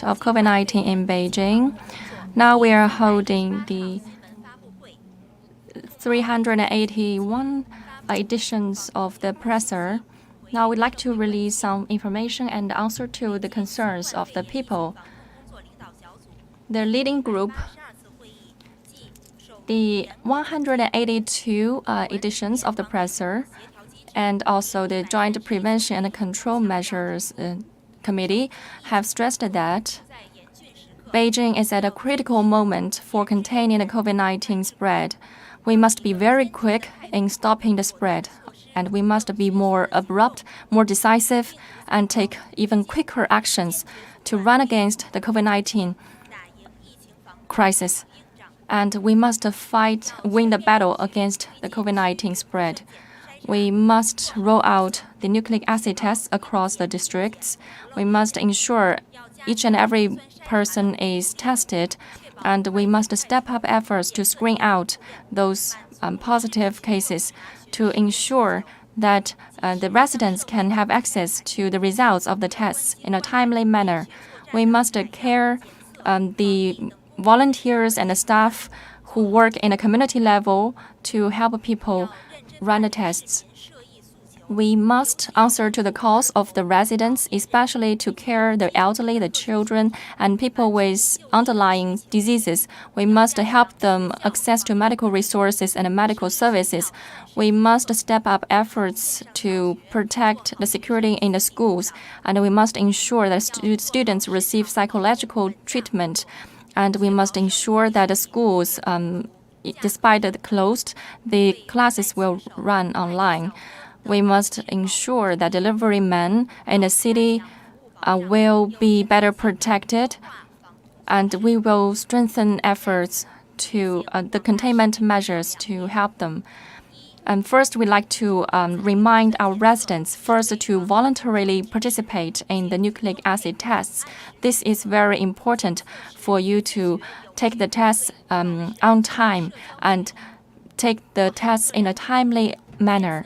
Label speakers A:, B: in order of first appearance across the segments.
A: of COVID-19 in Beijing. Now we are holding the 381 editions of the presser. Now we'd like to release some information and answer to the concerns of the people. The leading group, the 182 editions of the presser, and also the Joint Prevention and Control Measures Committee have stressed that Beijing is at a critical moment for containing the COVID-19 spread. We must be very quick in stopping the spread, and we must be more abrupt, more decisive, and take even quicker actions to run against the COVID-19 crisis. And we must win the battle against the COVID-19 spread. We must roll out the nucleic acid tests across the districts. We must ensure each and every person is tested, and we must step up efforts to screen out those positive cases to ensure that the residents can have access to the results of the tests in a timely manner. We must care the volunteers and the staff who work in a community level to help people run the tests. We must answer to the calls of the residents, especially to care the elderly, the children, and people with underlying diseases. We must help them access to medical resources and medical services. We must step up efforts to protect the security in the schools, and we must ensure that students receive psychological treatment. And we must ensure that the schools, despite the closed, the classes will run online. We must ensure that delivery men in the city will be better protected, and we will strengthen efforts to the containment measures to help them. And first, we'd like to remind our residents first to voluntarily participate in the nucleic acid tests. This is very important for you to take the tests on time and take the tests in a timely manner,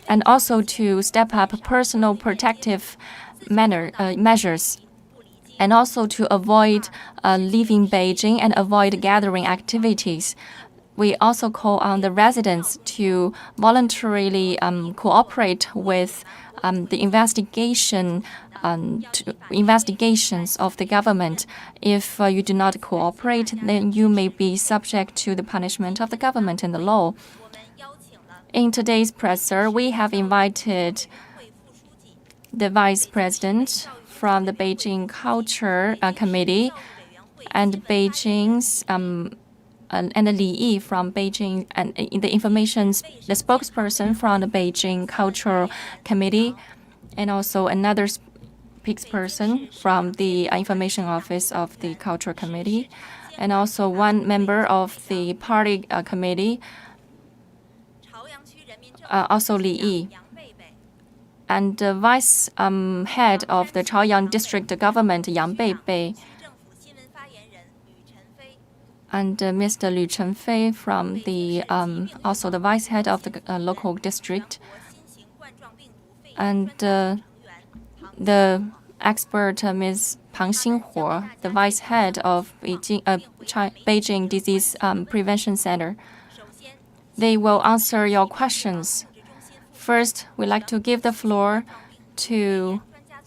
A: and also to step up personal protective measures, and also to avoid leaving Beijing and avoid gathering activities. We also call on the residents to voluntarily cooperate with the investigations of the government. If you do not cooperate, then you may be subject to the punishment of the government and the law. In today's presser, we have invited the Vice President from the Beijing Culture Committee and Beijing's and Li Yi from Beijing, and the spokesperson from the Beijing Cultural Committee, and also another spokesperson from the Information Office of the Cultural Committee, and also one member of the Party Committee, also Li Yi, and the Vice Head of the Chaoyang District Government, Yang Beibei, and Mr. Lu Chenfei from the also the Vice Head of the local district, and the expert Ms. Pang Xinhuo, the Vice Head of Beijing Disease Prevention Center. They will answer your questions. First, we'd like to give the floor to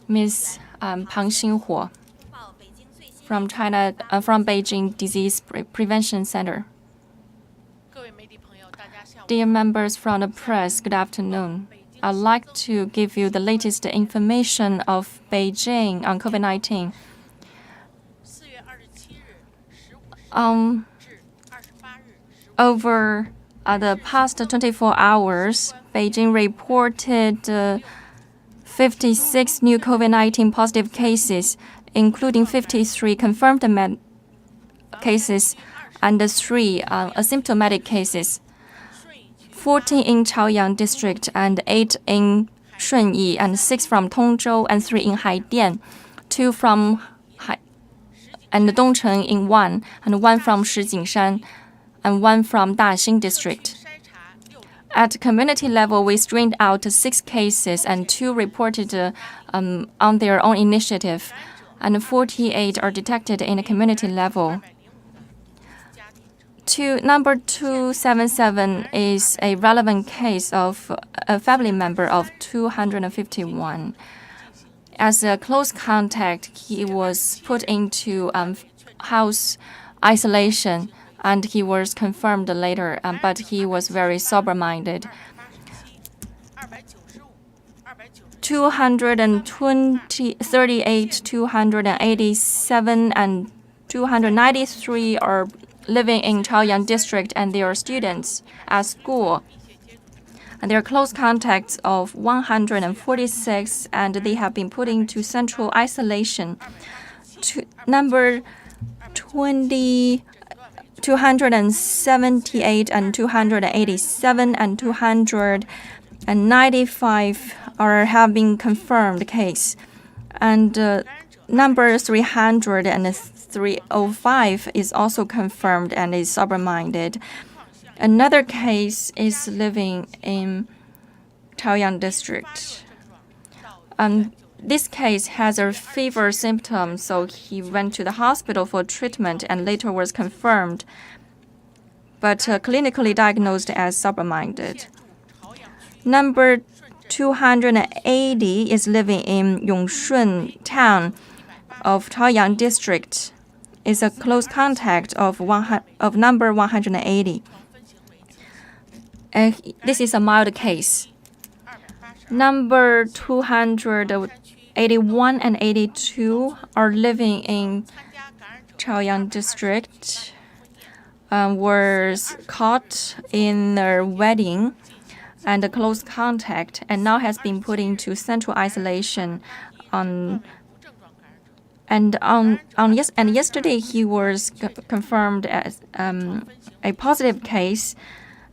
A: Ms. Pang Xinhuo from Beijing Disease Prevention Center. Dear members from the press, good afternoon. I'd like to give you the latest information of Beijing on COVID-19. Over the past 24 hours, Beijing reported 56 new COVID-19 positive cases, including 53 confirmed cases and 3 asymptomatic cases, 14 in Chaoyang District and 8 in Shunyi, and 6 from Tongzhou and 3 in Haidian, 2 from and Dongcheng in 1, and 1 from Shijingshan, and 1 from Daxing District. At community level, we screened out 6 cases and 2 reported on their own initiative. and 48 are detected in the community level. Number 277 is a relevant case of a family member of 251. As a close contact, he was put into house isolation, and he was confirmed later, but he was very sober-minded. 238, 287, and 293 are living in Chaoyang District, and they are students at school. And there are close contacts of 146, and they have been put into central isolation. Number 278 and 287 and 295 have been confirmed case. And number 300 and 305 is also confirmed and is sober-minded. Another case is living in Chaoyang District. This case has a fever symptom, so he went to the hospital for treatment and later was confirmed, but clinically diagnosed as sober-minded. Number 280 is living in Yongshun town of Chaoyang District. Is a close contact of number 180. This is a mild case. Number 281 and 82 are living in Chaoyang District, was caught in their wedding and a close contact, and now has been put into central isolation. Yesterday he was confirmed as a positive case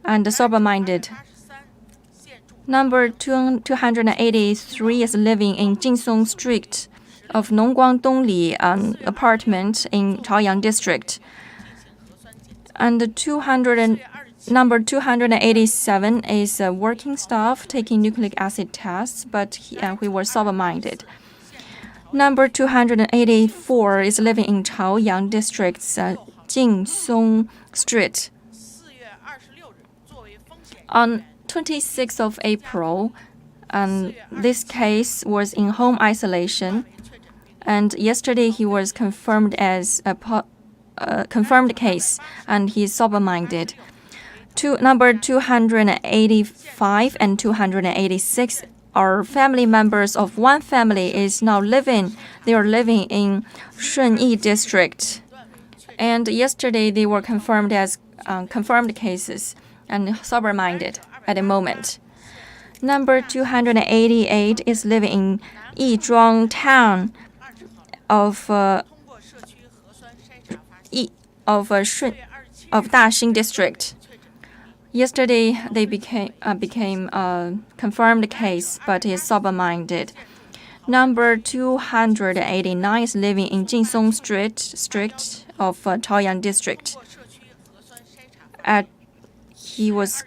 A: and sober-minded. Number 283 is living in Jinsong Street of Nongguang Dongli apartment in Chaoyang District. And number 287 is working staff taking nucleic acid tests, but he was sober-minded. Number 284 is living in Chaoyang District's Jinsong Street. On 26th of April, this case was in home isolation, and yesterday he was confirmed as a confirmed case, and he is sober-minded. Number 285 and 286 are family members of one family they are living in Shunyi District. And yesterday they were confirmed as confirmed cases and sober-minded at the moment. Number 288 is living in Yizhuang town of Daxing District. Yesterday, they became a confirmed case, but is sober-minded. Number 289 is living in Jinsong Street of Chaoyang District. He was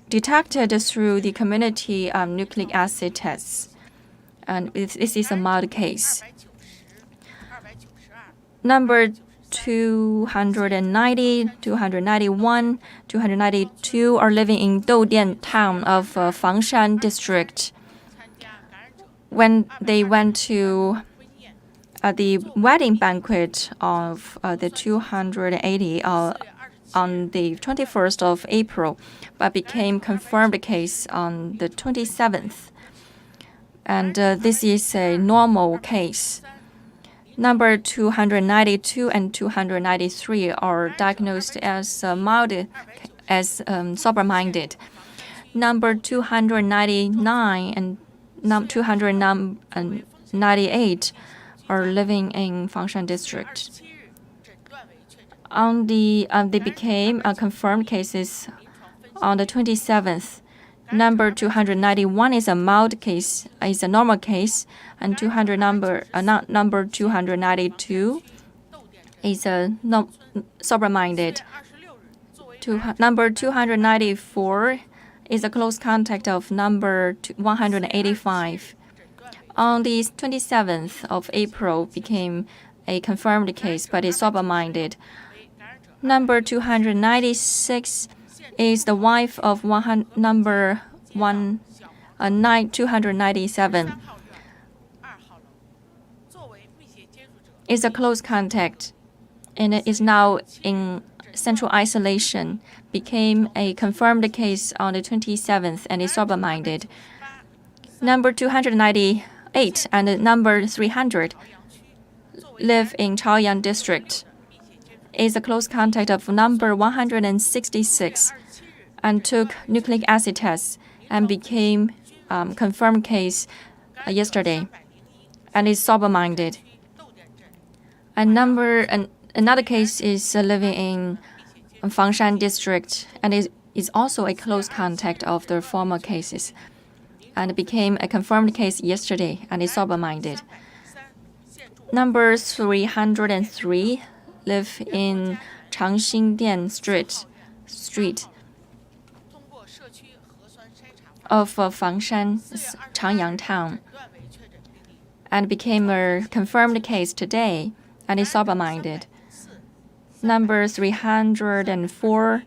A: detected through the community nucleic acid tests, and this is a mild case. Number 290, 291, 292 are living in Doudian town of Fangshan District. When they went to the wedding banquet of the 280 on the 21st of April, but became confirmed case on the 27th. And this is a normal case. Number 292 and 293 are diagnosed as mild, as sober-minded. Number 299 and 298 are living in Fangshan District. They became confirmed cases on the 27th. Number 291 is a mild case, is a normal case, and number 292 is a sober-minded. Number 294 is a close contact of number 185. On the 27th of April became a confirmed case, but is sober-minded. Number 296 is the wife of number 297. Is a close contact, and it is now in central isolation. Became a confirmed case on the 27th and is sober-minded. Number 298 and number 300 live in Chaoyang District. Is a close contact of number 166 and took nucleic acid tests and became confirmed case yesterday and is sober-minded. And another case is living in Fengshan District and is also a close contact of the former cases and became a confirmed case yesterday and is sober-minded. Number 303 live in Changxingdian Street of Fengshan, Changyang Town, and became a confirmed case today and is sober-minded. Number 304,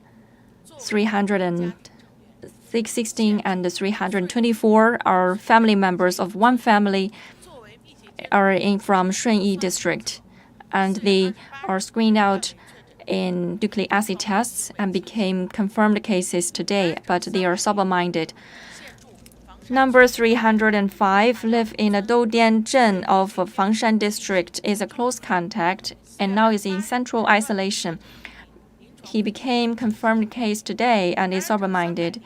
A: 316, and 324 are family members of one family from Shunyi District, and they are screened out in nucleic acid tests and became confirmed cases today, but they are sober-minded. Number 305 live in a Doudian Zhen of Fengshan District, is a close contact and now is in central isolation. He became confirmed case today and is sober-minded.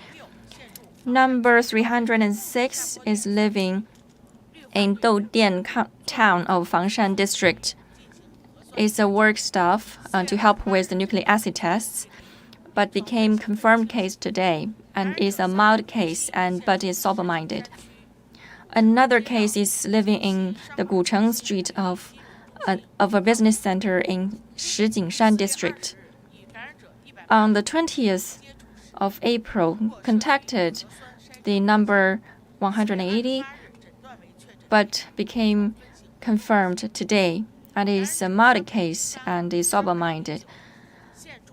A: Number 306 is living in Doudian town of Fengshan District. Is a work staff to help with the nucleic acid tests, but became confirmed case today and is a mild case but is sober-minded. Another case is living in the Gucheng Street of a business center in Shijingshan District. On the 20th of April, contacted the number 180, but became confirmed today and is a mild case and is sober-minded.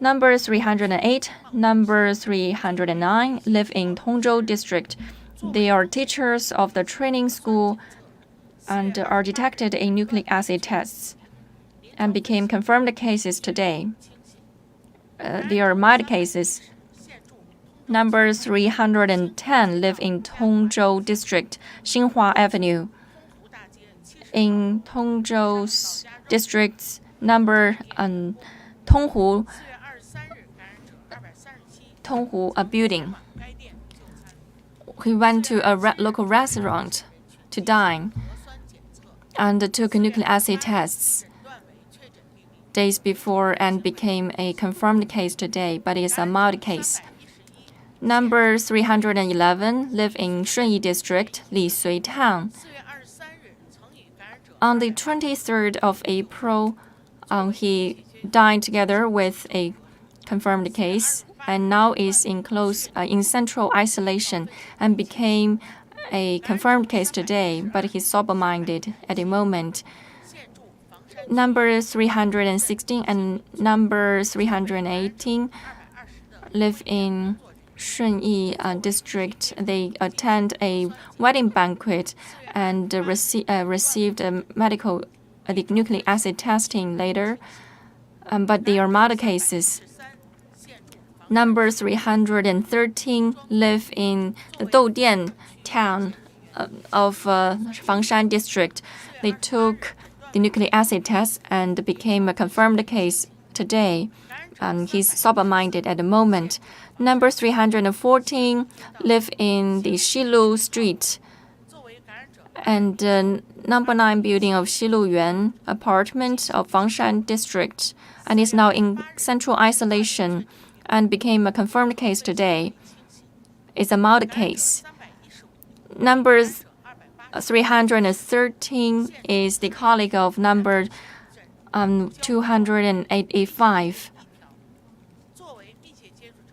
A: Number 308, number 309 live in Tongzhou District. They are teachers of the training school and are detected in nucleic acid tests and became confirmed cases today. They are mild cases. Number 310 live in Tongzhou District, Xinhua Avenue. In Tongzhou's districts, number Tonghu a building. He went to a local restaurant to dine and took nucleic acid tests days before and became a confirmed case today, but is a mild case. Number 311 live in Shunyi District, Lisui Town. On the 23rd of April, he dined together with a confirmed case and now is in central isolation and became a confirmed case today, but he's sober-minded at the moment. Number 316 and number 318 live in Shunyi District. They attend a wedding banquet and received medical nucleic acid testing later, but they are mild cases. Number 313 live in the Doudian town of Fengshan District. They took the nucleic acid test and became a confirmed case today. He's sober-minded at the moment. Number 314 live in the Shilu Street and number 9 building of Shiluyuan apartment of Fengshan District and is now in central isolation and became a confirmed case today. It's a mild case. Number 313 is the colleague of number 285.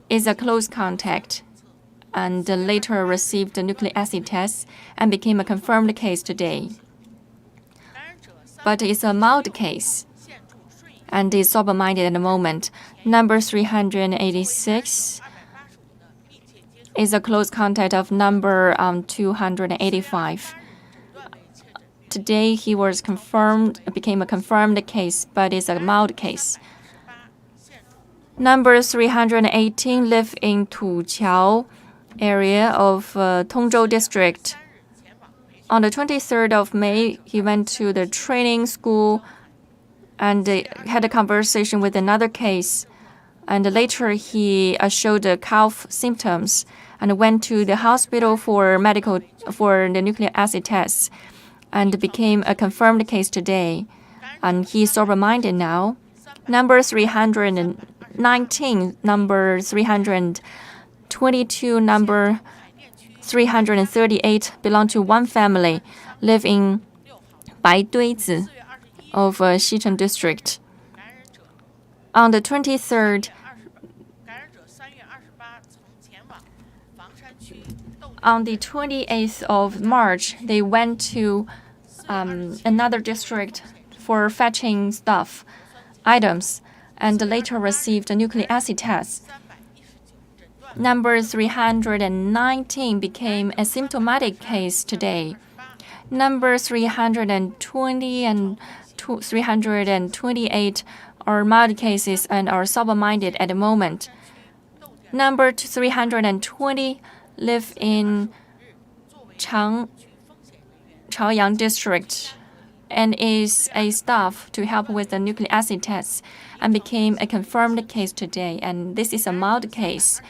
A: Is a close contact and later received a nucleic acid test and became a confirmed case today. But it's a mild case and is sober-minded at the moment. Number 386 is a close contact of number 285. Today he was became a confirmed case, but is a mild case. Number 318 live in Tuqiao area of Tongzhou district. On the 23rd of May, he went to the training school and had a conversation with another case. And later he showed the cough symptoms and went to the hospital for the nucleic acid tests and became a confirmed case today. And he's sober-minded now. Number 319, number 322, number 338 belong to one family, live in Baiduizi of Xicheng district. On the 23rd, on the 28th of March, they went to another district for fetching items, and later received a nucleic acid test. Number 319 became a symptomatic case today. Number 320 and 328 are mild cases and are sober-minded at the moment. Number 320 live in Chaoyang district and is a staff to help with the nucleic acid tests and became a confirmed case today, and this is a mild case.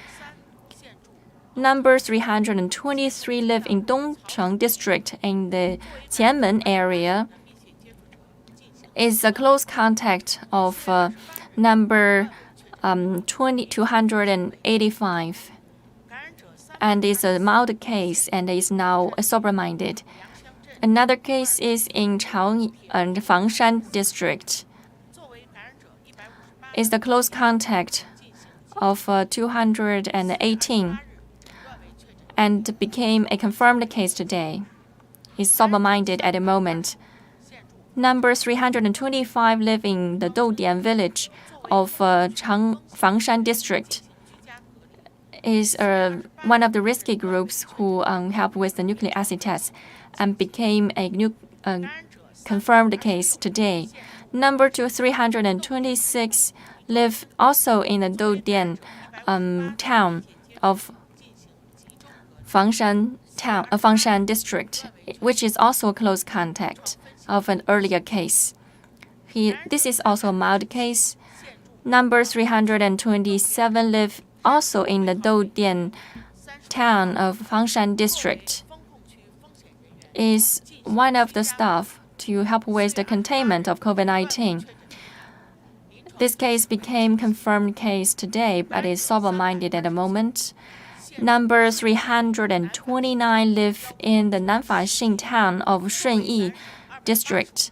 A: Number 323 live in Dongcheng district in the Qianmen area, is a close contact of number 285 and is a mild case and is now sober-minded. Another case is in Fengshan district. Is the close contact of 218 and became a confirmed case today. Is sober-minded at the moment. Number 325 live in the Doudian village of Fengshan district. Is one of the risky groups who help with the nucleic acid test and became a confirmed case today. Number 326 live also in the Doudian town of Fengshan district, which is also a close contact of an earlier case. This is also a mild case. Number 327 live also in the Doudian town of Fengshan district. Is one of the staff to help with the containment of COVID-19. This case became confirmed case today, but is sober-minded at the moment. Number 329 live in the Nanfaxing town of Shunyi district.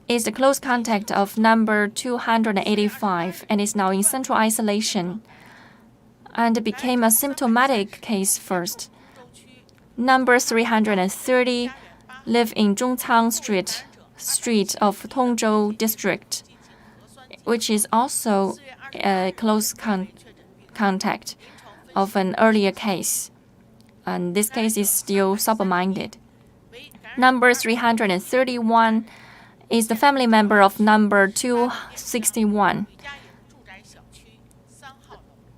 A: Is a close contact of number 285 and is now in central isolation and became a symptomatic case first. Number 330 live in Zhongcang street of Tongzhou district, which is also a close contact of an earlier case. And this case is still sober-minded. Number 331 is the family member of number 261.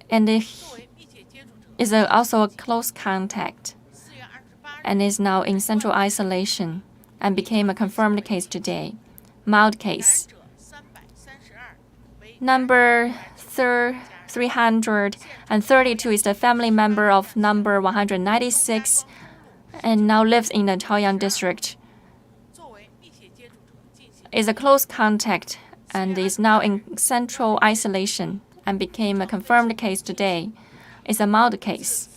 A: And is also a close contact and is now in central isolation and became a confirmed case today. Mild case. Number 332 is the family member of number 196 and now lives in the Chaoyang district. Is a close contact and is now in central isolation and became a confirmed case today. Is a mild case.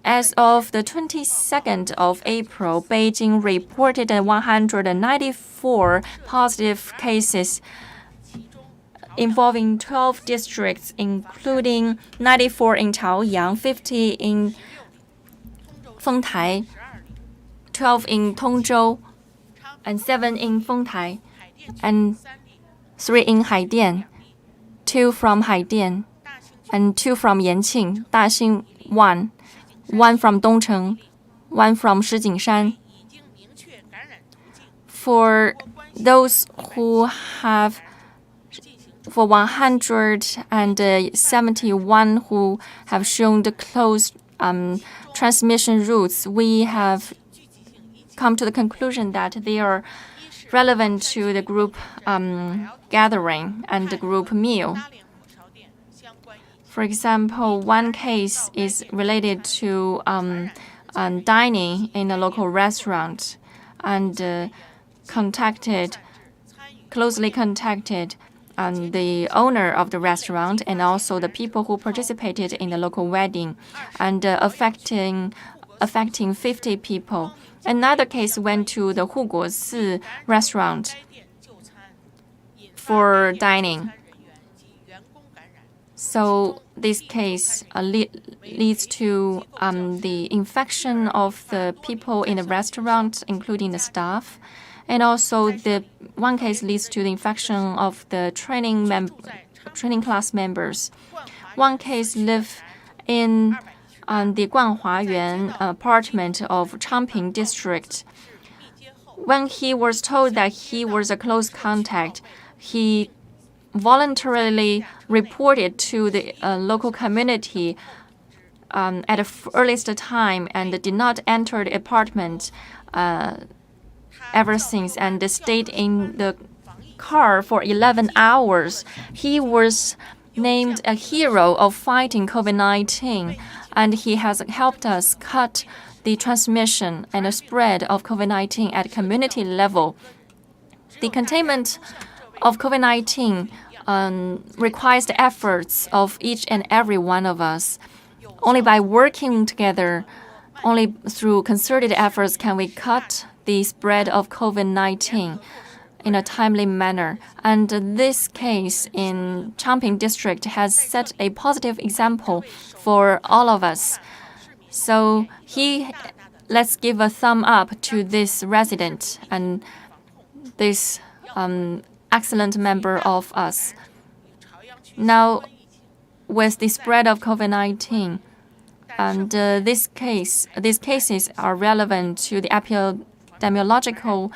A: As of the 22nd of April, Beijing reported 194 positive cases. involving 12 districts, including 94 in Chaoyang, 50 in Fengtai, 12 in Tongzhou, and 7 in Fengtai, and 3 in Haidian, 2 from Haidian, and 2 from Yanqing, Daxing 1, 1 from Dongcheng, 1 from Shijingshan. For those who have, for 171 who have shown the close transmission routes, we have come to the conclusion that they are relevant to the group gathering and the group meal. For example, one case is related to dining in a local restaurant and closely contacted the owner of the restaurant and also the people who participated in the local wedding, and affecting 50 people. Another case went to the Huguosi restaurant for dining. So this case leads to the infection of the people in the restaurant, including the staff. And also the one case leads to the infection of the training class members. One case lived in the Guanhuayuan apartment of Changping district. When he was told that he was a close contact, he voluntarily reported to the local community at the earliest time and did not enter the apartment ever since, and stayed in the car for 11 hours. He was named a hero of fighting COVID-19, and he has helped us cut the transmission and the spread of COVID-19 at community level. The containment of COVID-19 requires the efforts of each and every one of us. Only by working together, only through concerted efforts can we cut the spread of COVID-19 in a timely manner. And this case in Changping district has set a positive example for all of us. So let's give a thumb up to this resident and this excellent member of us. Now, with the spread of COVID-19, and these cases are relevant to the epidemiological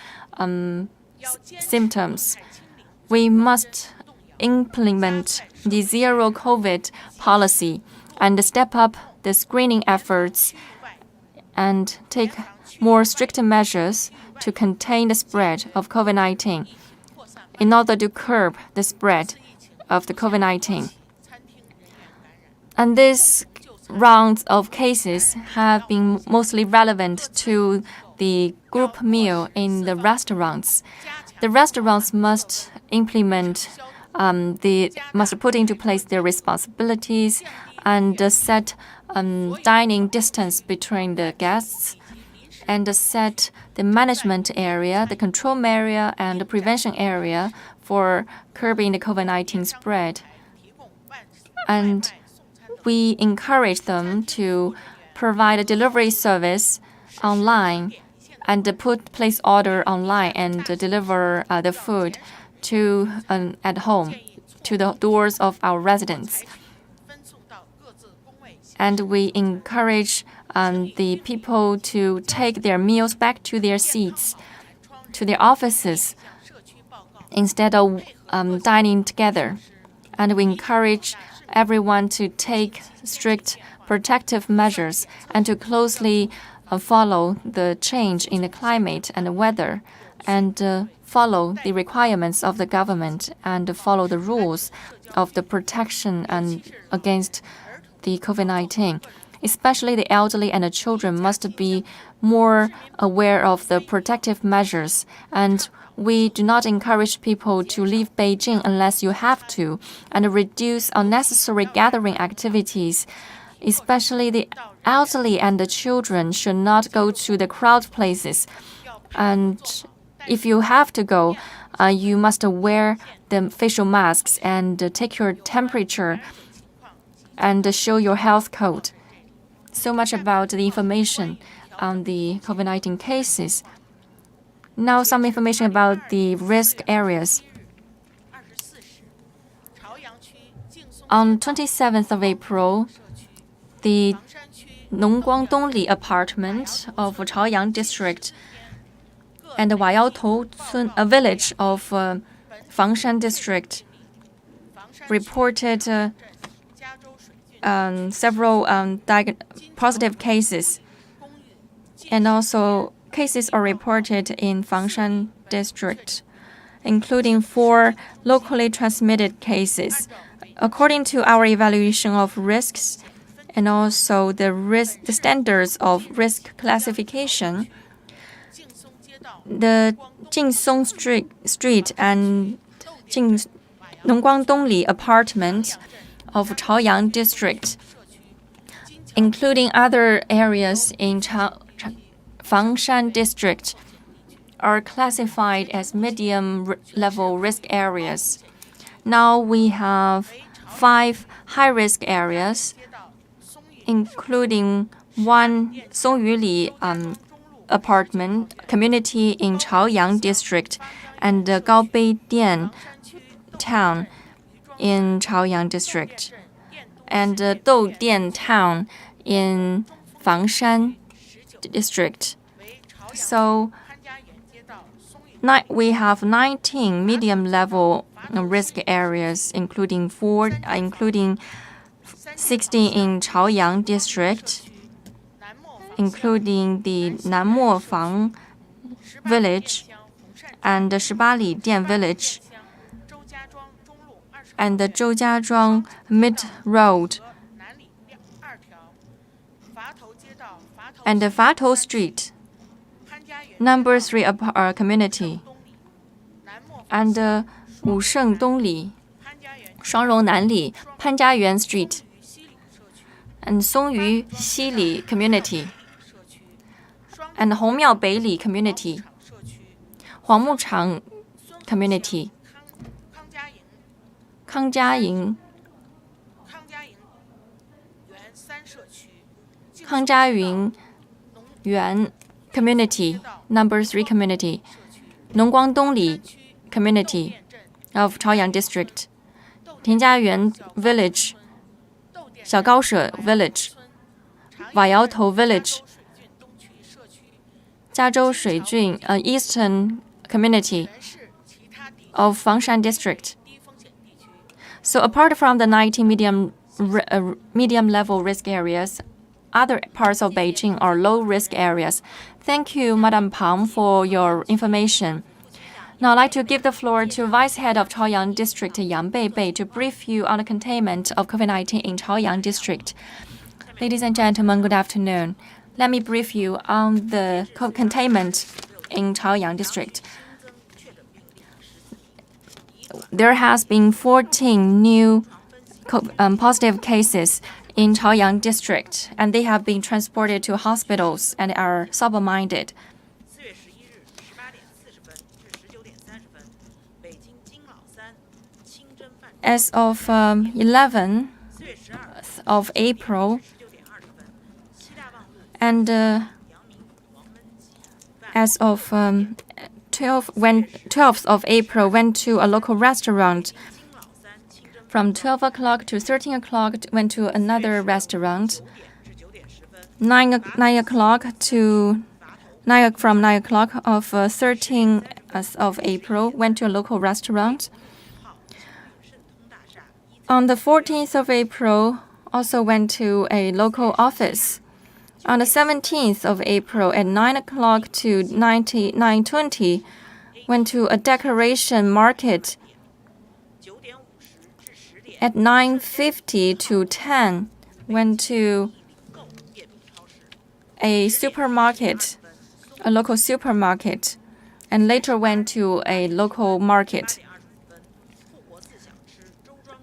A: symptoms. We must implement the zero COVID policy and step up the screening efforts and take more strict measures to contain the spread of COVID-19 in order to curb the spread of the COVID-19. And these rounds of cases have been mostly relevant to the group meal in the restaurants. The restaurants must must put into place their responsibilities and set dining distance between the guests, and set the management area, the control area, and the prevention area for curbing the COVID-19 spread. And we encourage them to provide a delivery service online and place order online and deliver the food to at home to the doors of our residents. And we encourage the people to take their meals back to their seats, to their offices, instead of dining together. And we encourage everyone to take strict protective measures and to closely follow the change in the climate and the weather, and follow the requirements of the government and follow the rules of the protection and against the COVID-19. Especially the elderly and the children must be more aware of the protective measures, and we do not encourage people to leave Beijing unless you have to, and reduce unnecessary gathering activities. Especially the elderly and the children should not go to the crowd places, and if you have to go, you must wear the facial masks and take your temperature and show your health code. So much about the information on the COVID-19 cases. Now some information about the risk areas. On 27th of April, the Nongguangdongli apartment of Chaoyang district and the Wayaotou village of Fangshan district reported several positive cases, and also cases are reported in Fangshan district, including 4 locally transmitted cases. According to our evaluation of risks and also the standards of risk classification, the Jinsong Street and Nongguangdongli apartment of Chaoyang district, including other areas in Fangshan district, are classified as medium-level risk areas. Now we have 5 high-risk areas, including 1 Songyuli apartment community in Chaoyang district and Gaobeidian town in Chaoyang district, and Doudian town in Fangshan district. So we have 19 medium-level risk areas, including 16 in Chaoyang district, including the Nanmofang village and the Shibali Dian village and the Zhoujiazhuang Mid Road and the Fatou Street, number 3 community, and Wusheng Dongli, Shuangrong Nanli, Panjiayuan Street, and Songyu Xili community, and Hongmiao Beili community, Huangmuchang community, Kangjiaying Yuan community, number 3 community, Nongguangdongli community of Chaoyang district, Tianjiayuan village, Xiaogaoshe village, Wayaotou village, Jiazhou Shuijun eastern community of Fangshan district. So apart from the 19 medium-level risk areas, other parts of Beijing are low-risk areas. Thank you, Madam Pang, for your information. Now I'd like to give the floor to Vice Head of Chaoyang District, Yang Beibei, to brief you on the containment of COVID-19 in Chaoyang District. Ladies and gentlemen, good afternoon. Let me brief you on the containment in Chaoyang District. There has been 14 new positive cases in Chaoyang District, and they have been transported to hospitals and are sober-minded. As of 11th of April, and as of 12th of April, went to a local restaurant. From 12 o'clock to 13 o'clock, went to another restaurant. 9 o'clock to from 9 o'clock of 13th of April, went to a local restaurant. On the 14th of April, also went to a local office. On the 17th of April at 9 o'clock to 9:20, went to a decoration market. At 9:50 to 10, went to a supermarket, a local supermarket, and later went to a local market.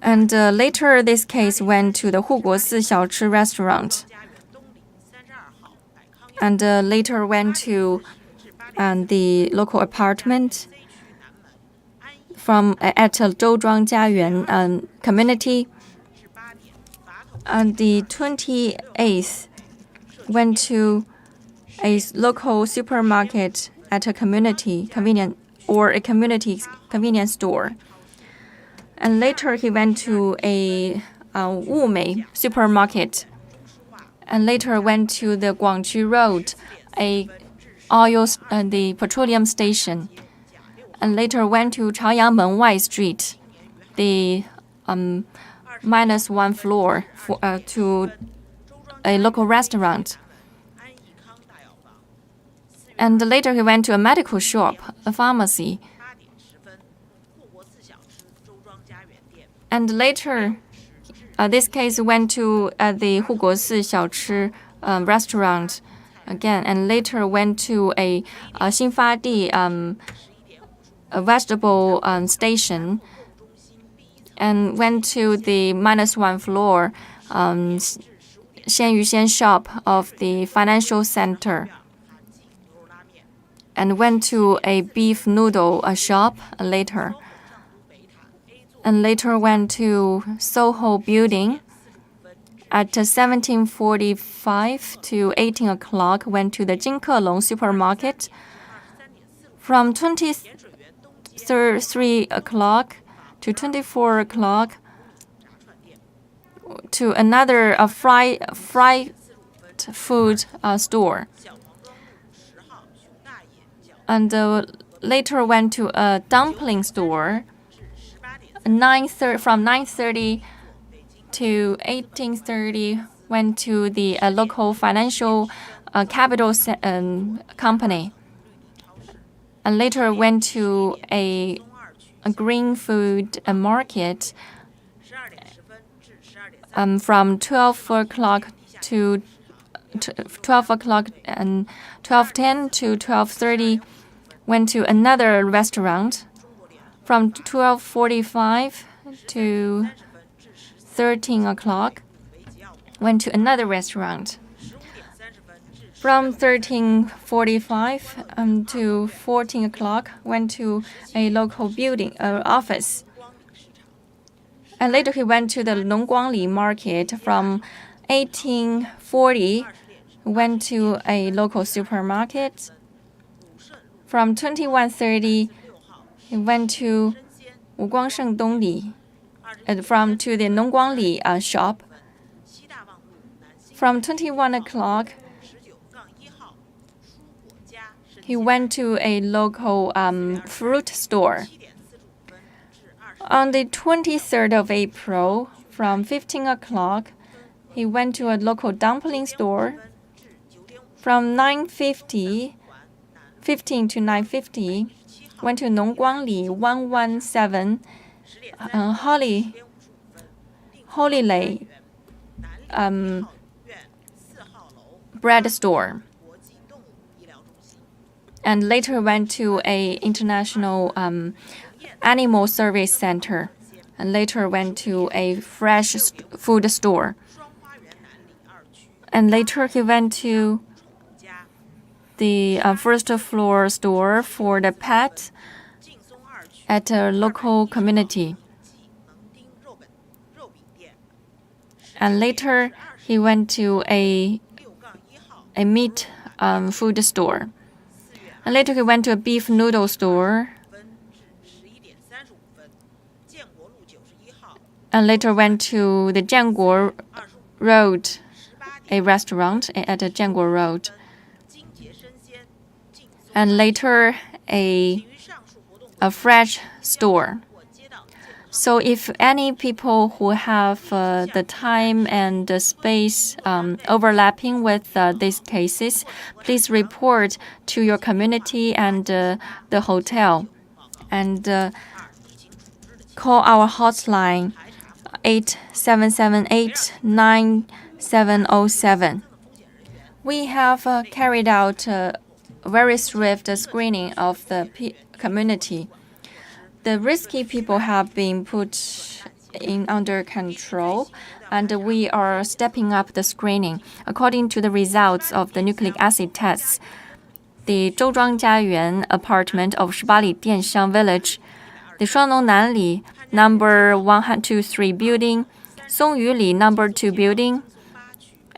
A: And later this case went to the Huguosi Xiaochi restaurant. And later went to and the local apartment at Zhouzhuang Jiayuan community. On the 28th, went to a local supermarket at a community convenience store. And later he went to a Wumei supermarket. And later went to the Guangqu Road, the petroleum station. And later went to Chaoyang Menwai Street, the -1 floor to a local restaurant. And later he went to a medical shop, a pharmacy. And later, this case went to the Huguosi Xiaochi restaurant again, and later went to a Xinfadi a vegetable station, and went to the -1 floor Xian Yuxian shop of the financial center, and went to a beef noodle shop later. And later went to Soho building at 17:45 to 18 o'clock, went to the Jinkelong supermarket. From 23 o'clock to 24 o'clock to another fried food store. And later went to a dumpling store. From 9:30 to 18:30, went to the local financial capital company. And later went to a green food market from 12 o'clock to 12 o'clock and 12:10 to 12:30, went to another restaurant. From 12:45 to 13 o'clock, went to another restaurant. From 13:45 to 14 o'clock, went to a local building office. And later he went to the Nongguangli market. From 18:40, went to a local supermarket. From 21:30, he went to Wuguangsheng Dongli, to the Nongguangli shop. From 21 o'clock, he went to a local fruit store. On the 23rd of April, from 15 o'clock, he went to a local dumpling store. From 15 to 9:50, went to Nongguangli 117 Holy bread store. And later went to a international animal service center. And later went to a fresh food store. And later he went to the first floor store for the pet at a local community. And later he went to a meat food store. And later he went to a beef noodle store. And later went to the Jianguo Road, a restaurant at the Jianguo Road. And later a fresh store. So if any people who have the time and the space overlapping with these cases, please report to your community and the hotel. And call our hotline 8778-9707. We have carried out a very swift screening of the community. The risky people have been put under control, and we are stepping up the screening. According to the results of the nucleic acid tests, the 周庄家园 apartment of 十八里店乡 village, the 双农南里 number 123 building, 松榆里 number 2 building,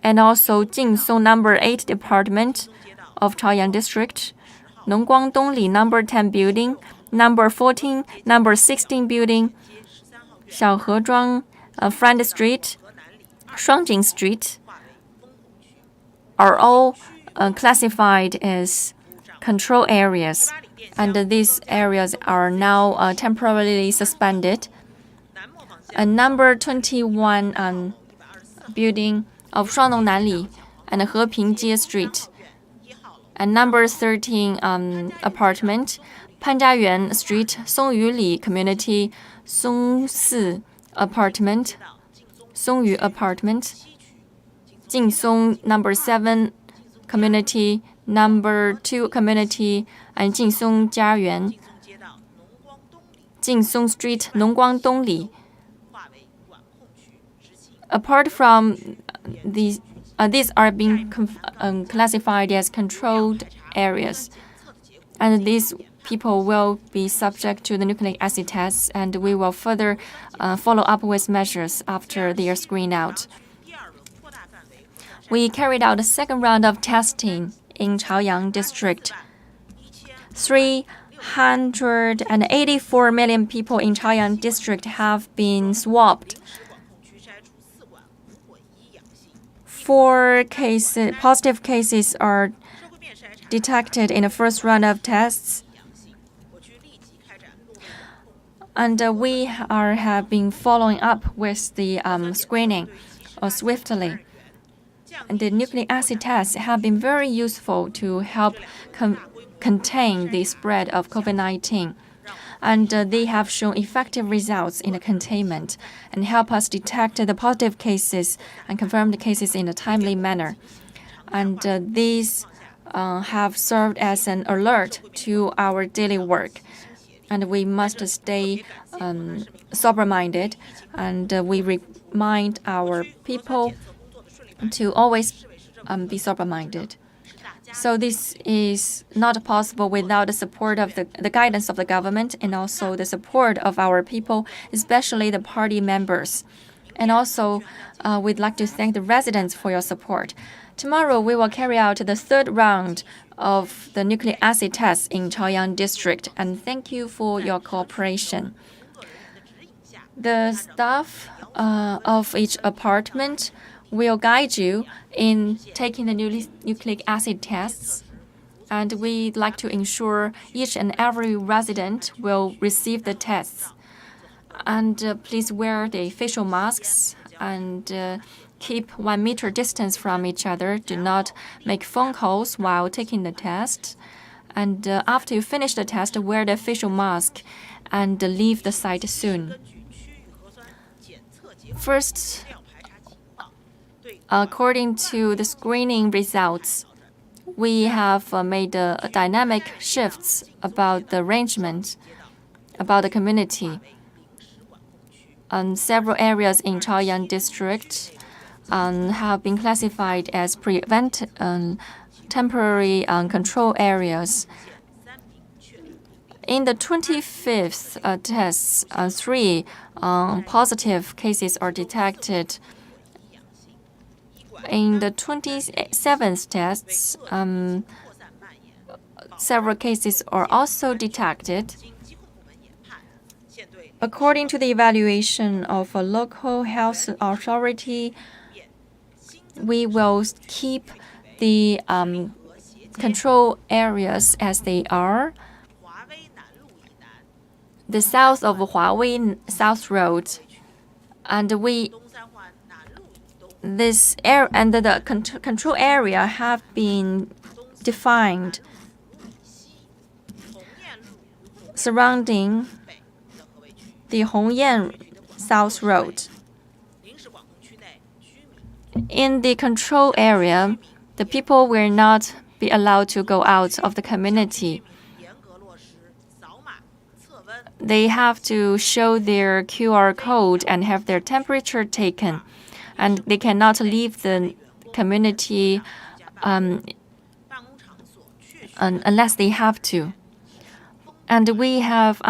A: and also 劲松 number 8 apartment of Chaoyang district, 农光东里 number 10 building, number 14, number 16 building, 小河庄 Friend Street, 双井 Street are all classified as control areas, and these areas are now temporarily suspended. Number 21 building of 双农南里 and 和平街 Street, and number 13 apartment, 潘家园 Street, 松榆里 Community, 松四 Apartment, 松榆 Apartment, 劲松 number 7 Community, number 2 Community, and 劲松家园, 劲松 Street, 农光东里. Apart from these are being classified as controlled areas, and these people will be subject to the nucleic acid tests, and we will further follow up with measures after they are screened out. We carried out a second round of testing in Chaoyang district. 384 million people in Chaoyang district have been swabbed. 4 positive cases are detected in the first round of tests, and we have been following up with the screening swiftly. And the nucleic acid tests have been very useful to help contain the spread of COVID-19. And they have shown effective results in the containment and help us detect the positive cases and confirm the cases in a timely manner. And these have served as an alert to our daily work. And we must stay sober-minded, and we remind our people to always be sober-minded. So this is not possible without the support of the guidance of the government and also the support of our people, especially the party members. And also, we'd like to thank the residents for your support. Tomorrow, we will carry out the third round of the nucleic acid tests in Chaoyang district, and thank you for your cooperation. The staff of each apartment will guide you in taking the nucleic acid tests, and we'd like to ensure each and every resident will receive the tests. And please wear the facial masks and keep 1 meter distance from each other. Do not make phone calls while taking the test. And after you finish the test, wear the facial mask and leave the site soon. First, according to the screening results, we have made dynamic shifts about the arrangement, about the community. Several areas in Chaoyang district have been classified as temporary control areas. In the 25th tests, 3 positive cases are detected. In the 27th tests, several cases are also detected. According to the evaluation of a local health authority, we will keep the control areas as they are. The south of Huawei South Road, and this area and the control area have been defined surrounding the Hongyan South Road. In the control area, the people will not be allowed to go out of the community. They have to show their QR code and have their temperature taken, and they cannot leave the community unless they have to. And we have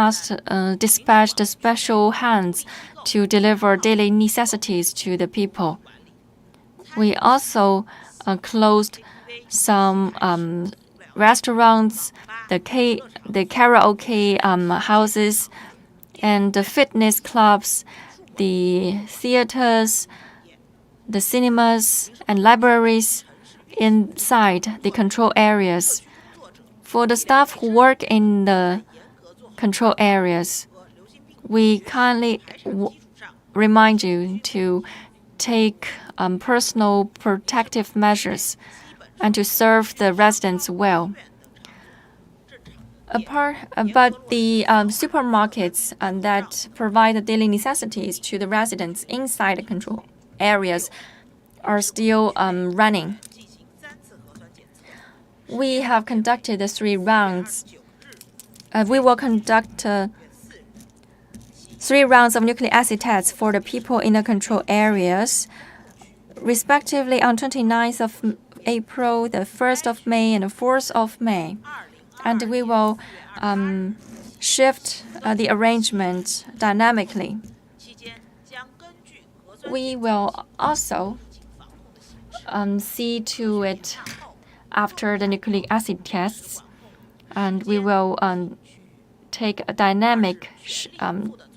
A: dispatched special hands to deliver daily necessities to the people. We also closed some restaurants, the karaoke houses, and the fitness clubs, the theaters, the cinemas, and libraries inside the control areas. For the staff who work in the control areas, we kindly remind you to take personal protective measures and to serve the residents well. But the supermarkets that provide the daily necessities to the residents inside the control areas are still running. We have conducted the 3 rounds. We will conduct 3 rounds of nucleic acid tests for the people in the control areas, respectively on 29th of April, the 1st of May, and the 4th of May. And we will shift the arrangement dynamically. We will also see to it after the nucleic acid tests, and we will take a dynamic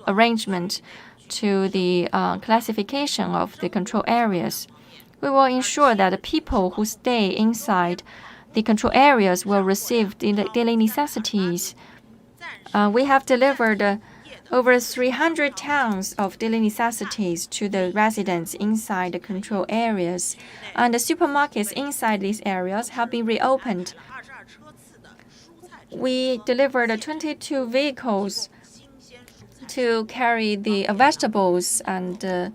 A: arrangement to the classification of the control areas. We will ensure that the people who stay inside the control areas will receive daily necessities. We have delivered over 300 tons of daily necessities to the residents inside the control areas, and the supermarkets inside these areas have been reopened. We delivered 22 vehicles to carry the vegetables and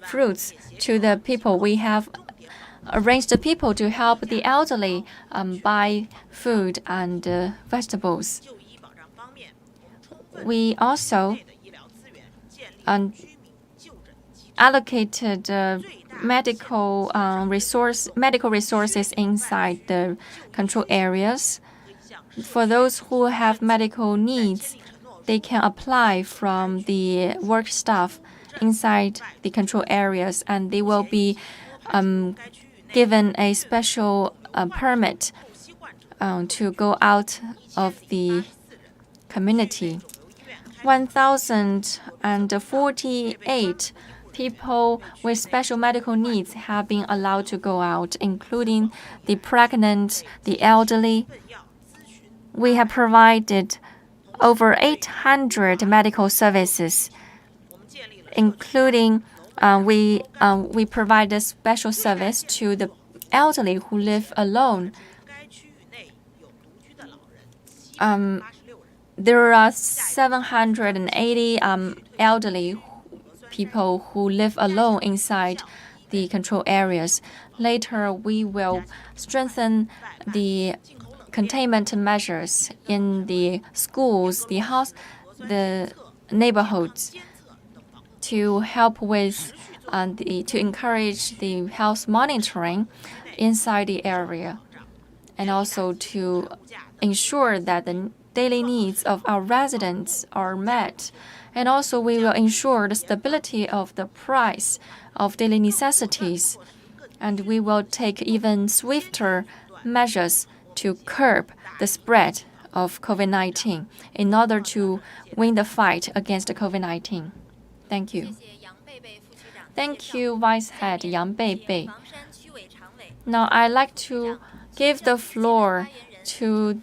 A: fruits to the people. We have arranged the people to help the elderly buy food and vegetables. We also allocated medical resources inside the control areas. For those who have medical needs, they can apply from the work staff inside the control areas, and they will be given a special permit to go out of the community. 1,048 people with special medical needs have been allowed to go out, including the pregnant, the elderly. We have provided over 800 medical services, including we provide a special service to the elderly who live alone. There are 780 elderly people who live alone inside the control areas. Later, we will strengthen the containment measures in the schools, the neighborhoods, to help with to encourage the health monitoring inside the area, and also to ensure that the daily needs of our residents are met. And also we will ensure the stability of the price of daily necessities. And we will take even swifter measures to curb the spread of COVID-19 in order to win the fight against COVID-19. Thank you. Thank you, Vice Head Yang Beibei. Now I'd like to give the floor to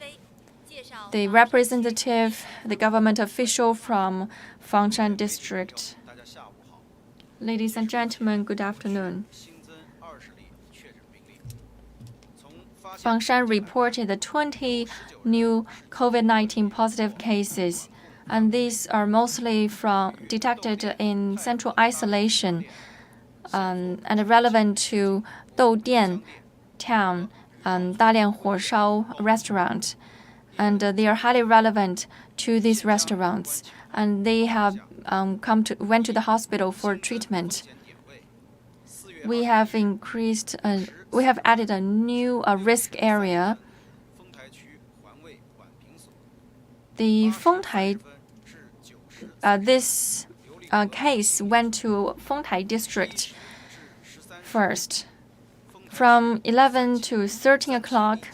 A: the representative, the government official from Fengshan District. Ladies and gentlemen, good afternoon. Fengshan reported 20 new COVID-19 positive cases, and these are mostly detected in central isolation and relevant to Doudian town and Dalian Huoshao restaurant. And they are highly relevant to these restaurants, and they have went to the hospital for treatment. We have added a new risk area the Fengtai, this case went to Fengtai district first. From 11 to 13 o'clock,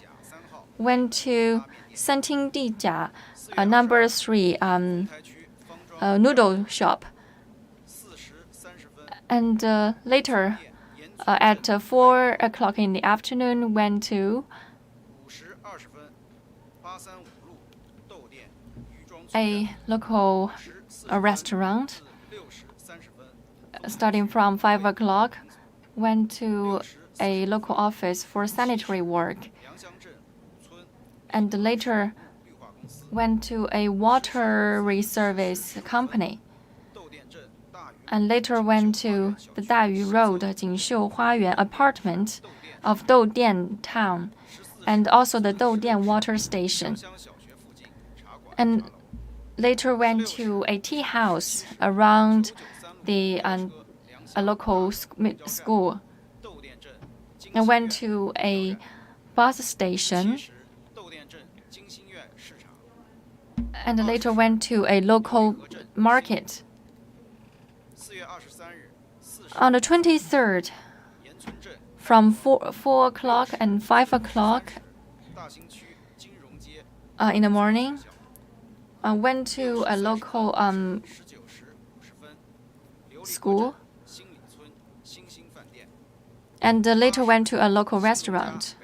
A: went to Santingdijia, number 3 noodle shop. And later, at 4 o'clock in the afternoon, went to a local restaurant. Starting from 5 o'clock, went to a local office for sanitary work. And later went to a water service company. And later went to the Dayu Road, Jingxiu Huayuan apartment of Doudian town, and also the Doudian water station. And later went to a tea house around the a local school. And went to a bus station. And later went to a local market. On the 23rd, from 4 o'clock and 5 o'clock in the morning, I went to a local school, and later went to a local restaurant.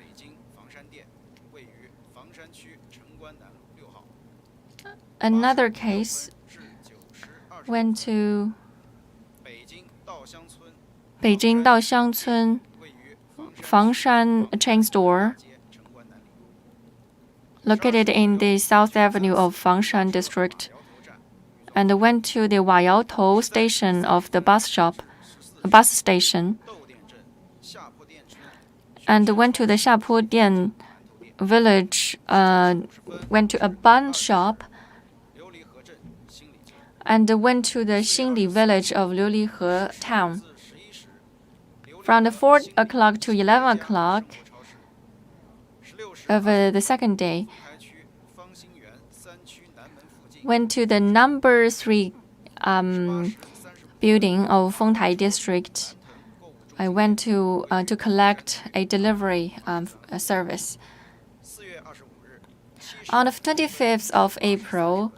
A: Another case went to Beijing Daoxiangcun Fangshan chain store, located in the South Avenue of Fangshan district, and went to the Wayaotou station of the bus station, and went to the Xiapudian village, went to a bun shop, and went to the Xinli village of Liulihe town. From the 4 o'clock to 11 o'clock of the second day, went to the number 3 building of Fengtai district. I went to collect a delivery service. On the 25th of April,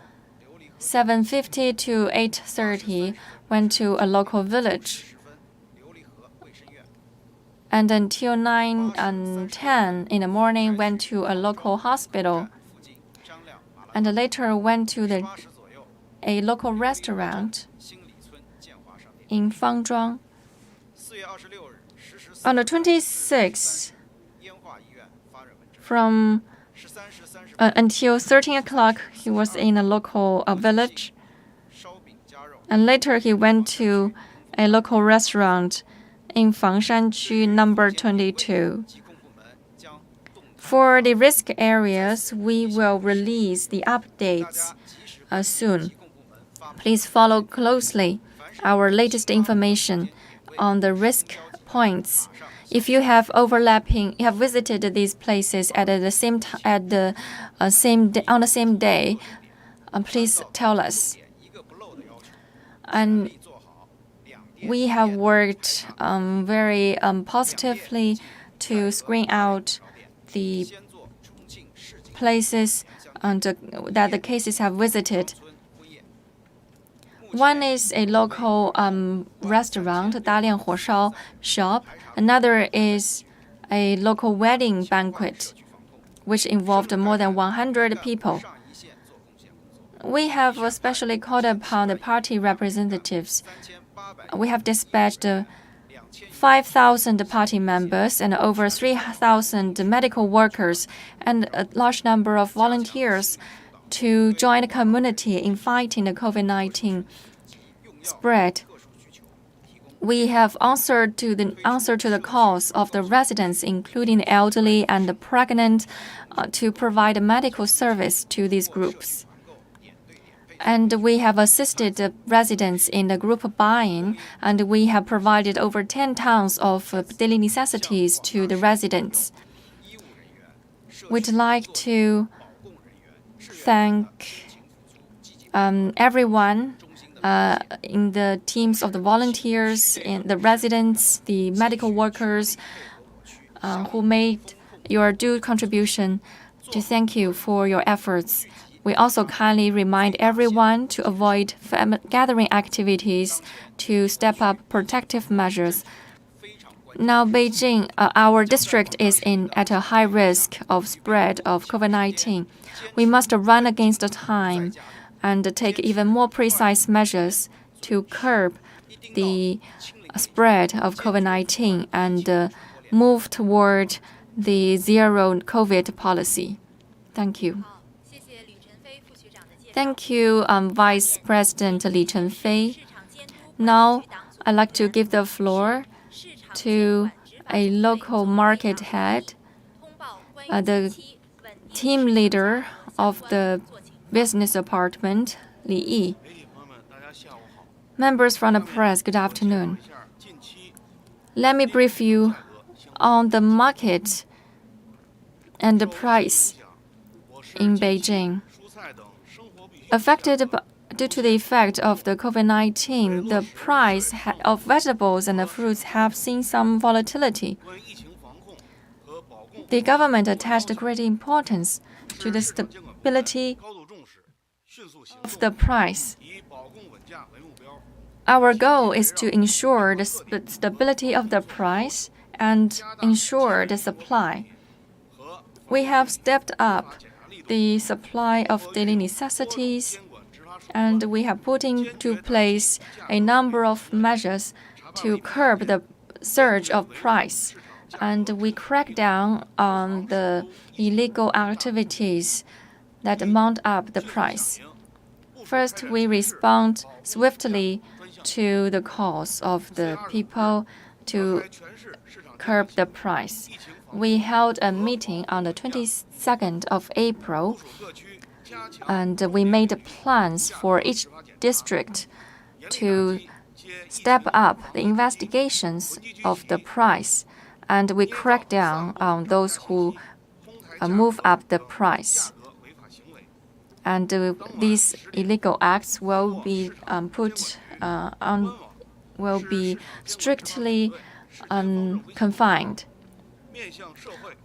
A: 7:50 to 8:30, went to a local village. And until 9 and 10 in the morning, went to a local hospital. And later went to a local restaurant in Fangzhuang. On the 26th, from until 13 o'clock, he was in a local village. And later he went to a local restaurant in Fangshanqu number 22. For the risk areas, we will release the updates soon. Please follow closely our latest information on the risk points. If you have visited these places on the same day, please tell us. And we have worked very positively to screen out the places that the cases have visited. One is a local restaurant, Dalian Huoshao shop. Another is a local wedding banquet, which involved more than 100 people. We have especially called upon the party representatives. We have dispatched 5,000 party members and over 3,000 medical workers and a large number of volunteers to join the community in fighting the COVID-19 spread. We have answered to the calls of the residents, including the elderly and the pregnant, to provide medical service to these groups. And we have assisted the residents in the group buying, and we have provided over 10 tons of daily necessities to the residents. We'd like to thank everyone in the teams of the volunteers, in the residents, the medical workers who made your due contribution, to thank you for your efforts. We also kindly remind everyone to avoid gathering activities, to step up protective measures. Now, Beijing, our district is at a high risk of spread of COVID-19. We must run against the time and take even more precise measures to curb the spread of COVID-19 and move toward the zero COVID policy. Thank you. Thank you, Vice President Li Chengfei. Now, I'd like to give the floor to a local market head, the team leader of the business department, Li Yi. Members from the press, good afternoon. Let me brief you on the market and the price in Beijing. Affected due to the effect of the COVID-19, the price of vegetables and the fruits have seen some volatility. The government attached great importance to the stability of the price. Our goal is to ensure the stability of the price and ensure the supply. We have stepped up the supply of daily necessities, and we have put into place a number of measures to curb the surge of price. And we crack down on the illegal activities that mount up the price. First, we respond swiftly to the calls of the people to curb the price. We held a meeting on the 22nd of April, and we made plans for each district to step up the investigations of the price, and we crack down on those who move up the price. And these illegal acts will be will be strictly confined.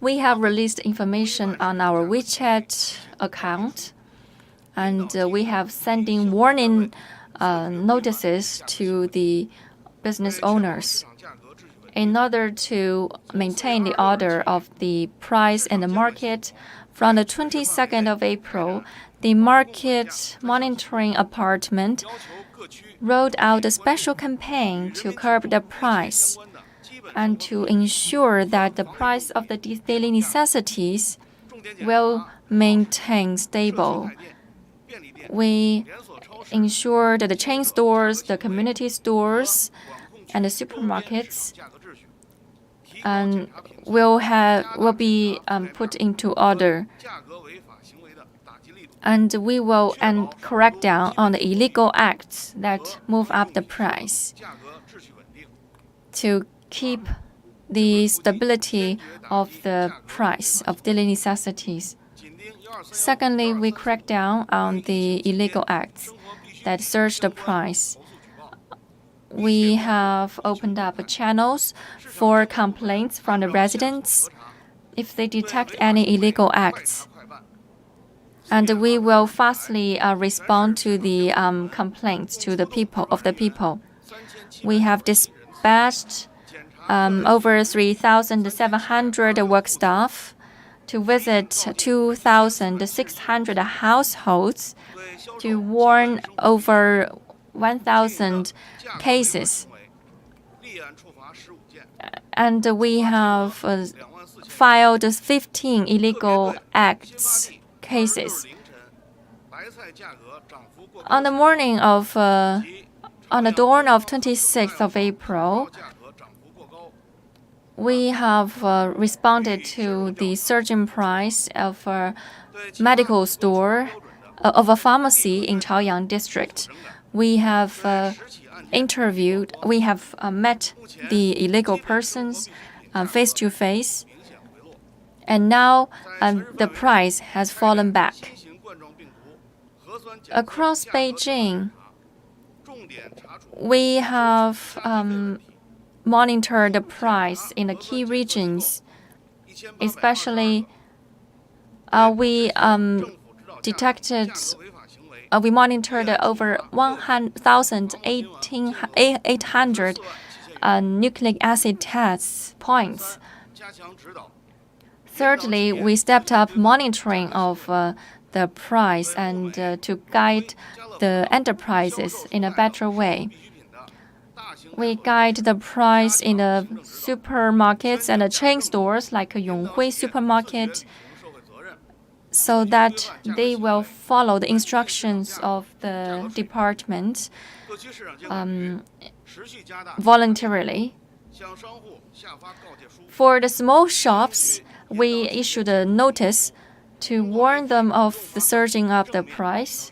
A: We have released information on our WeChat account, and we have sending warning notices to the business owners in order to maintain the order of the price in the market. From the 22nd of April, the Market Monitoring Department rolled out a special campaign to curb the price and to ensure that the price of the daily necessities will maintain stable. We ensure that the chain stores, the community stores, and the supermarkets will be put into order. And we will crack down on the illegal acts that move up the price to keep the stability of the price of daily necessities. Secondly, we crack down on the illegal acts that surge the price. We have opened up channels for complaints from the residents if they detect any illegal acts. And we will fastly respond to the complaints to the people. We have dispatched over 3,700 work staff to visit 2,600 households to warn over 1,000 cases. And we have filed 15 illegal acts cases. On the dawn of 26th of April, we have responded to the surging price of a medical store, of a pharmacy in Chaoyang district. We have met the illegal persons face to face, and now the price has fallen back. Across Beijing, we have monitored the price in the key regions. Especially, we monitored over 1,800 nucleic acid test points. Thirdly, we stepped up monitoring of the price and to guide the enterprises in a better way. We guide the price in the supermarkets and the chain stores like Yonghui Supermarket so that they will follow the instructions of the department voluntarily. For the small shops, we issued a notice to warn them of the surging of the price.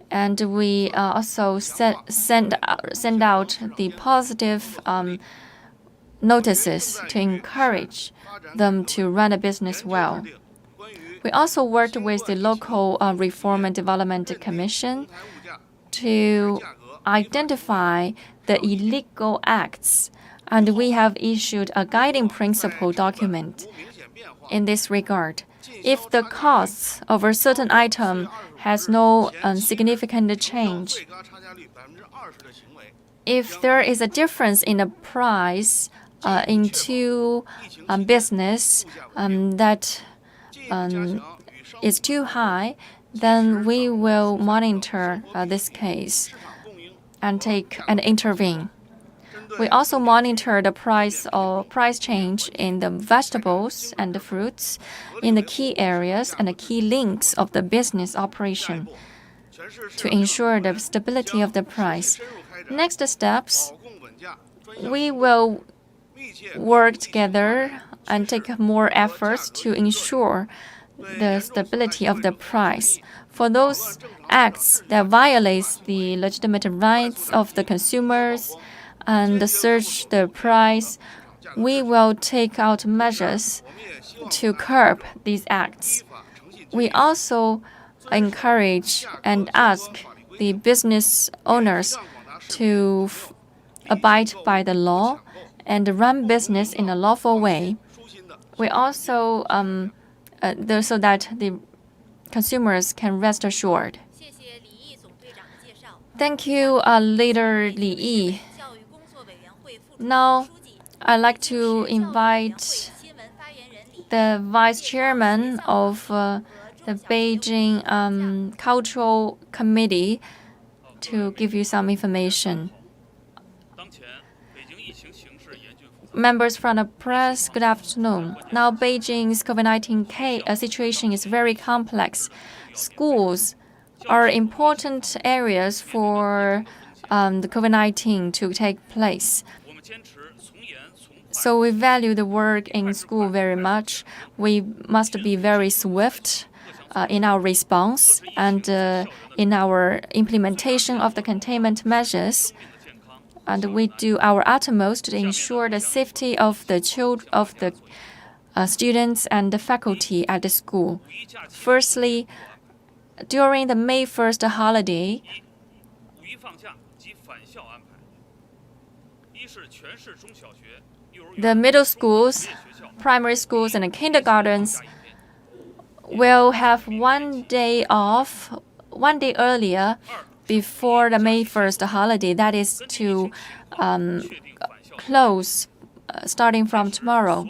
A: And we also send out the positive notices to encourage them to run a business well. We also worked with the local Reform and Development Commission to identify the illegal acts, and we have issued a guiding principle document in this regard. If the costs of a certain item has no significant change, if there is a difference in the price in two business that is too high, then we will monitor this case and intervene. We also monitor the price change in the vegetables and the fruits in the key areas and the key links of the business operation to ensure the stability of the price. Next steps, we will work together and take more efforts to ensure the stability of the price. For those acts that violate the legitimate rights of the consumers and surge the price, we will take out measures to curb these acts. We also encourage and ask the business owners to abide by the law and run business in a lawful way. We also so that the consumers can rest assured. Thank you, Leader Li Yi. Now, I'd like to invite the Vice Chairman of the Beijing Cultural Committee to give you some information. Members from the press, good afternoon. Now, Beijing's COVID-19 situation is very complex. Schools are important areas for the COVID-19 to take place. So we value the work in school very much. We must be very swift in our response and in our implementation of the containment measures. And we do our utmost to ensure the safety of the students and the faculty at the school. Firstly, during the May 1st holiday, the middle schools, primary schools, and the kindergartens will have 1 day off, 1 day earlier before the May 1st holiday. That is to close starting from tomorrow.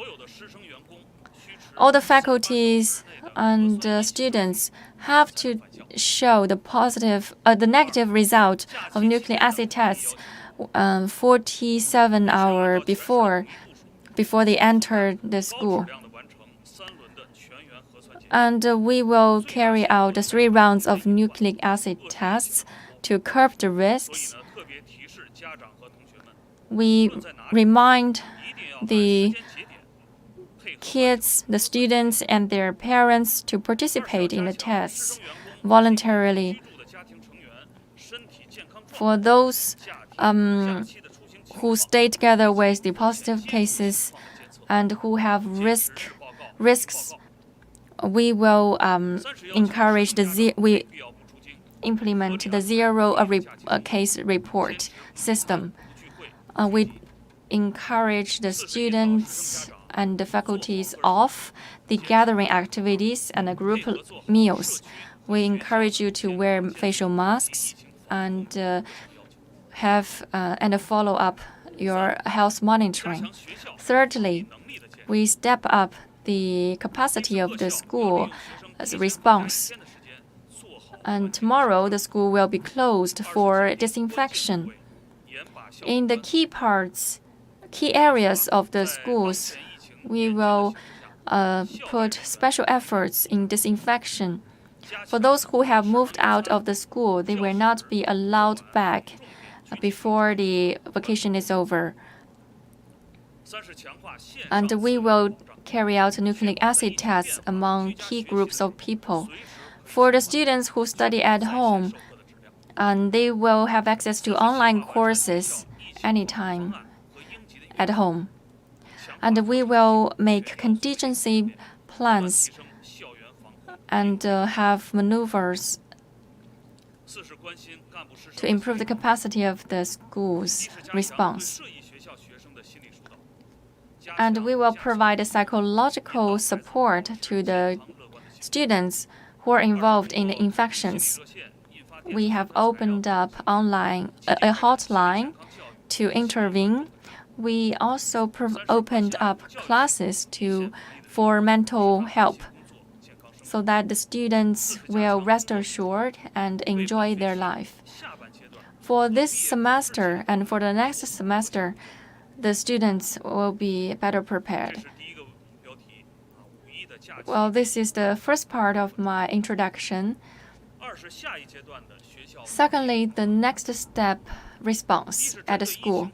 A: All the faculties and students have to show the negative result of nucleic acid tests 47 hours before they enter the school. And we will carry out the 3 rounds of nucleic acid tests to curb the risks. We remind the kids, the students, and their parents to participate in the tests voluntarily. For those who stay together with the positive cases and who have risks, we will encourage implement the zero case report system. We encourage the students and the faculties off the gathering activities and the group meals. We encourage you to wear facial masks and follow up your health monitoring. Thirdly, we step up the capacity of the school as a response. And tomorrow, the school will be closed for disinfection. In the key areas of the schools, we will put special efforts in disinfection. For those who have moved out of the school, they will not be allowed back before the vacation is over. And we will carry out nucleic acid tests among key groups of people. For the students who study at home, they will have access to online courses anytime at home. And we will make contingency plans and have maneuvers to improve the capacity of the school's response. And we will provide a psychological support to the students who are involved in the infections. We have opened up online a hotline to intervene. We also opened up classes for mental help so that the students will rest assured and enjoy their life. For this semester and for the next semester, the students will be better prepared. Well, this is the first part of my introduction. Secondly, the next step response at the school.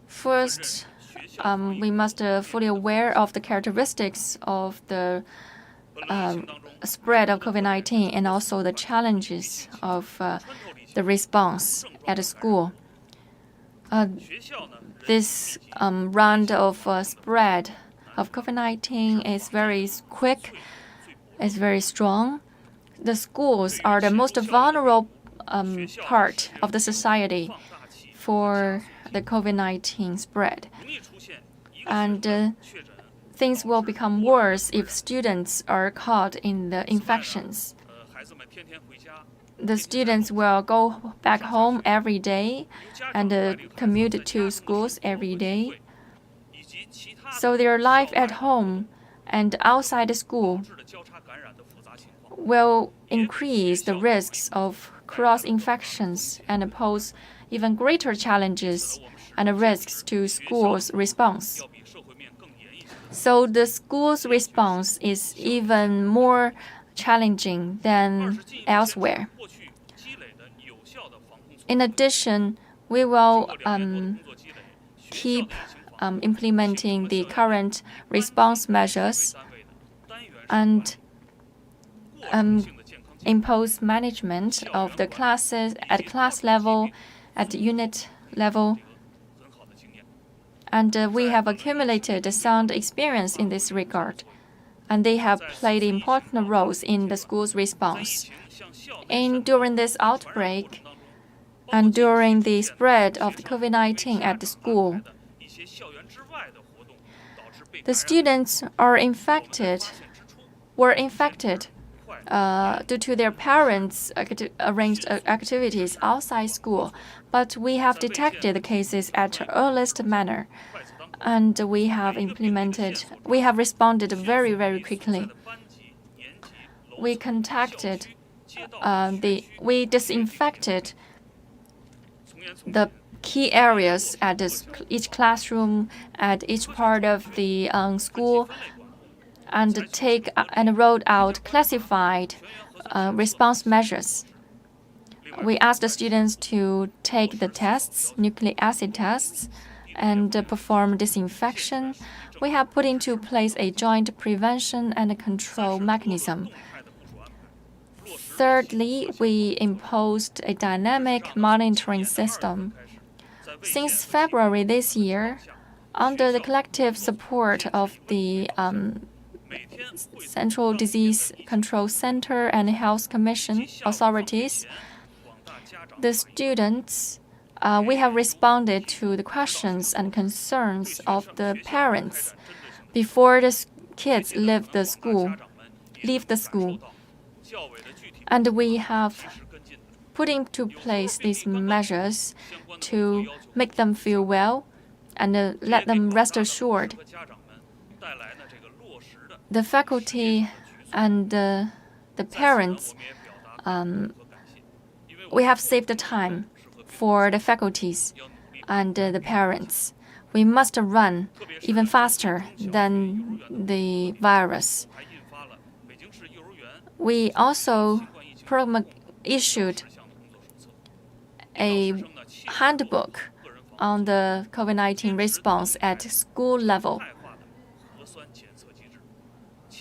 A: First, we must fully aware of the characteristics of the spread of COVID-19 and also the challenges of the response at the school. This round of spread of COVID-19 is very quick, is very strong. The schools are the most vulnerable part of the society for the COVID-19 spread. And things will become worse if students are caught in the infections. The students will go back home every day and commute to schools every day. So their life at home and outside the school will increase the risks of cross-infections and pose even greater challenges and risks to schools' response. So the school's response is even more challenging than elsewhere. In addition, we will keep implementing the current response measures and impose management of the classes at class level, at unit level. And we have accumulated a sound experience in this regard, and they have played important roles in the school's response. During this outbreak and during the spread of the COVID-19 at the school, the students were infected due to their parents' arranged activities outside school. But we have detected the cases at the earliest manner, and we have responded very, very quickly. We disinfected the key areas at each classroom, at each part of the school, and rolled out classified response measures. We asked the students to take the tests, nucleic acid tests, and perform disinfection. We have put into place a joint prevention and control mechanism. Thirdly, we imposed a dynamic monitoring system. Since February this year, under the collective support of the Central Disease Control Center and Health Commission authorities, the students, we have responded to the questions and concerns of the parents before the kids leave the school. And we have put into place these measures to make them feel well and let them rest assured. The faculty and the parents, we have saved the time for the faculties and the parents. We must run even faster than the virus. We also issued a handbook on the COVID-19 response at school level.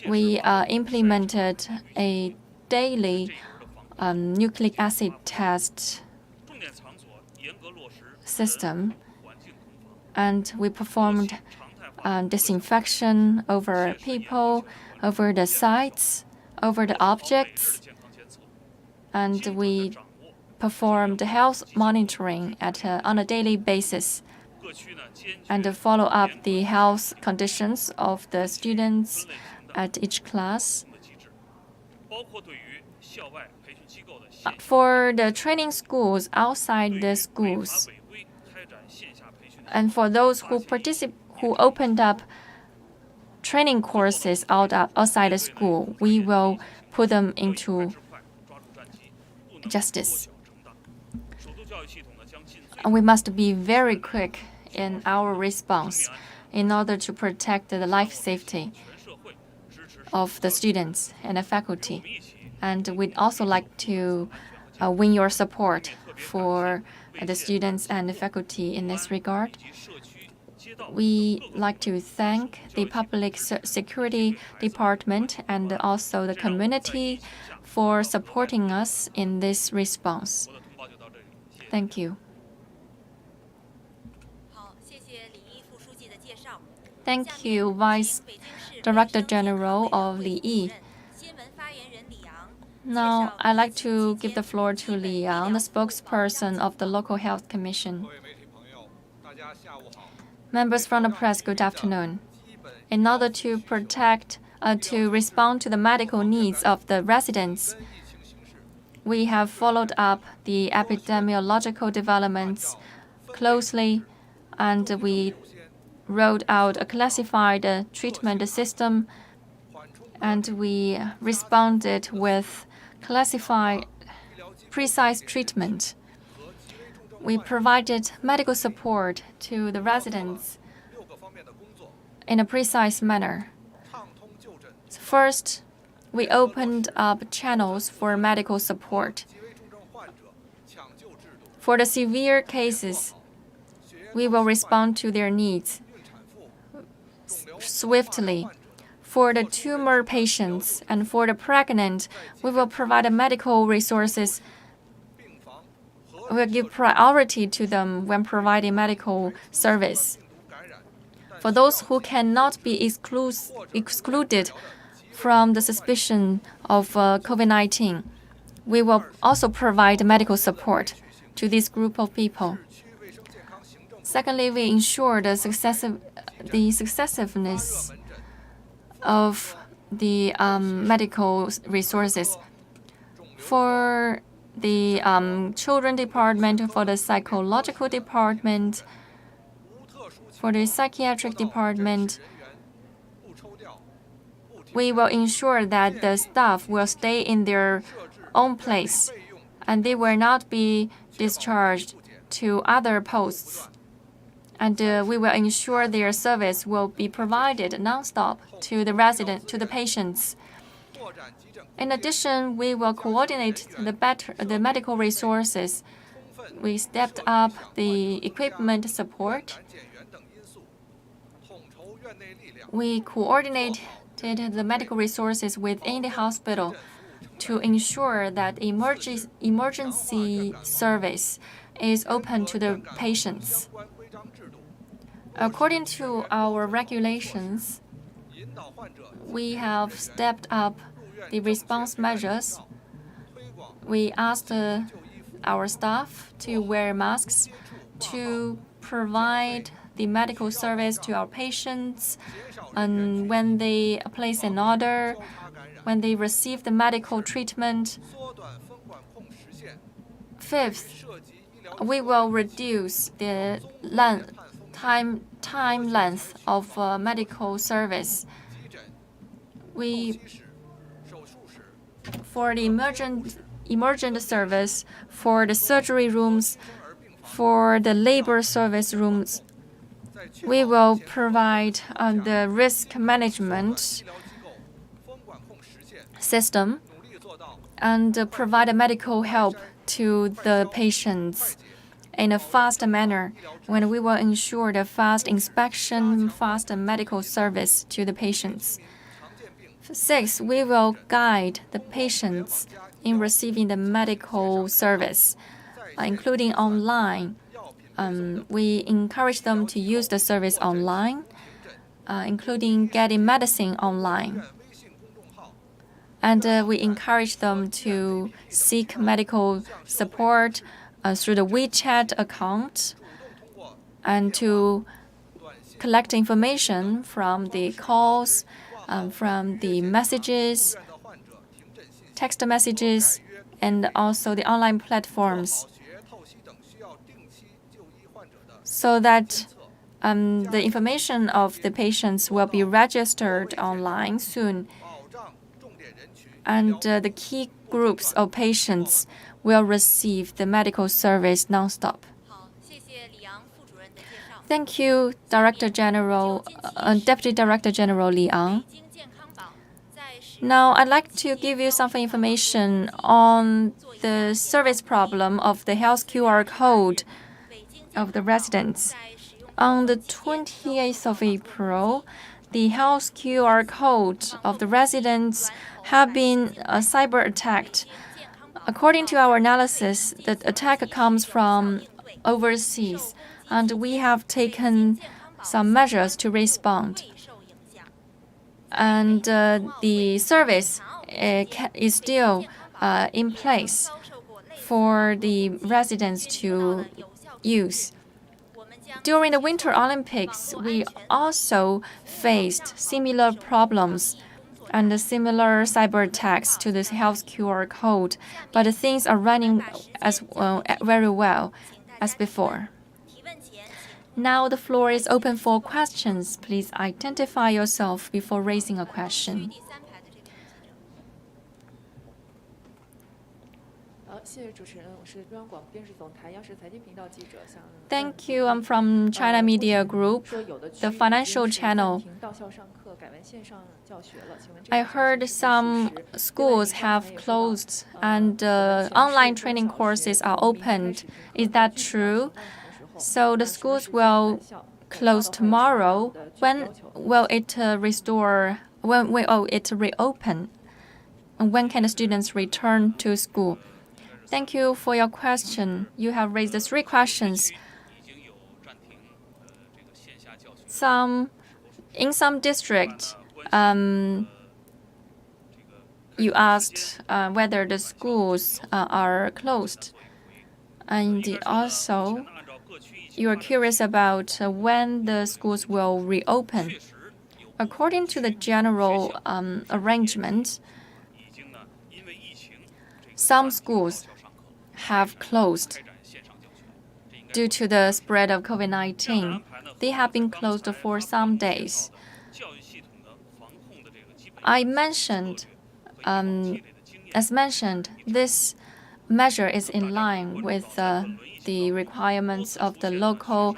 A: We implemented a daily nucleic acid test system, and we performed disinfection over people, over the sites, over the objects, and we performed health monitoring on a daily basis and follow up the health conditions of the students at each class. For the training schools outside the schools, and for those who opened up training courses outside the school, we will put them into justice. And we must be very quick in our response in order to protect the life safety of the students and the faculty. And we'd also like to win your support for the students and the faculty in this regard. We like to thank the Public Security Department and also the community for supporting us in this response. Thank you. Thank you, Vice Director General of Li Yi. Now, I'd like to give the floor to Li Yang, the spokesperson of the Local Health Commission. Members from the press, good afternoon. In order to respond to the medical needs of the residents, we have followed up the epidemiological developments closely, and we rolled out a classified treatment system, and we responded with classified, precise treatment. We provided medical support to the residents in a precise manner. First, we opened up channels for medical support. For the severe cases, we will respond to their needs swiftly. For the tumor patients and for the pregnant, we will provide medical resources. We will give priority to them when providing medical service. For those who cannot be excluded from the suspicion of COVID-19, we will also provide medical support to this group of people. Secondly, we ensure the successiveness of the medical resources. For the children department, for the psychological department, for the psychiatric department, we will ensure that the staff will stay in their own place and they will not be discharged to other posts. And we will ensure their service will be provided nonstop to the patients. In addition, we will coordinate the medical resources. We stepped up the equipment support. We coordinated the medical resources within the hospital to ensure that emergency service is open to the patients. According to our regulations, we have stepped up the response measures. We asked our staff to wear masks, to provide the medical service to our patients, and when they place an order, when they receive the medical treatment. Fifth, we will reduce the time length of medical service. For the emergent service, for the surgery rooms, for the labor service rooms, we will provide the risk management system and provide a medical help to the patients in a fast manner, when we will ensure the fast inspection, fast medical service to the patients. Six, we will guide the patients in receiving the medical service, including online. We encourage them to use the service online, including getting medicine online. And we encourage them to seek medical support through the WeChat account and to collect information from the calls, from the messages, text messages, and also the online platforms, so that the information of the patients will be registered online soon. And the key groups of patients will receive the medical service nonstop. Thank you, Deputy Director General Liang. Now, I'd like to give you some information on the service problem of the health QR code of the residents. On the 28th of April, the health QR code of the residents have been cyber attacked. According to our analysis, the attack comes from overseas, and we have taken some measures to respond. And the service is still in place for the residents to use. During the Winter Olympics, we also faced similar problems and similar cyber attacks to this health QR code, but things are running very well as before. Now the floor is open for questions. Please identify yourself before raising a question. Thank you. I'm from China Media Group, the financial channel. I heard some schools have closed and online training courses are opened. Is that true? So the schools will close tomorrow. When will it When will it reopen? And when can the students return to school? Thank you for your question. You have raised 3 questions. In some districts, you asked whether the schools are closed. And also, you are curious about when the schools will reopen. According to the general arrangement, some schools have closed due to the spread of COVID-19. They have been closed for some days. As mentioned, this measure is in line with the requirements of the local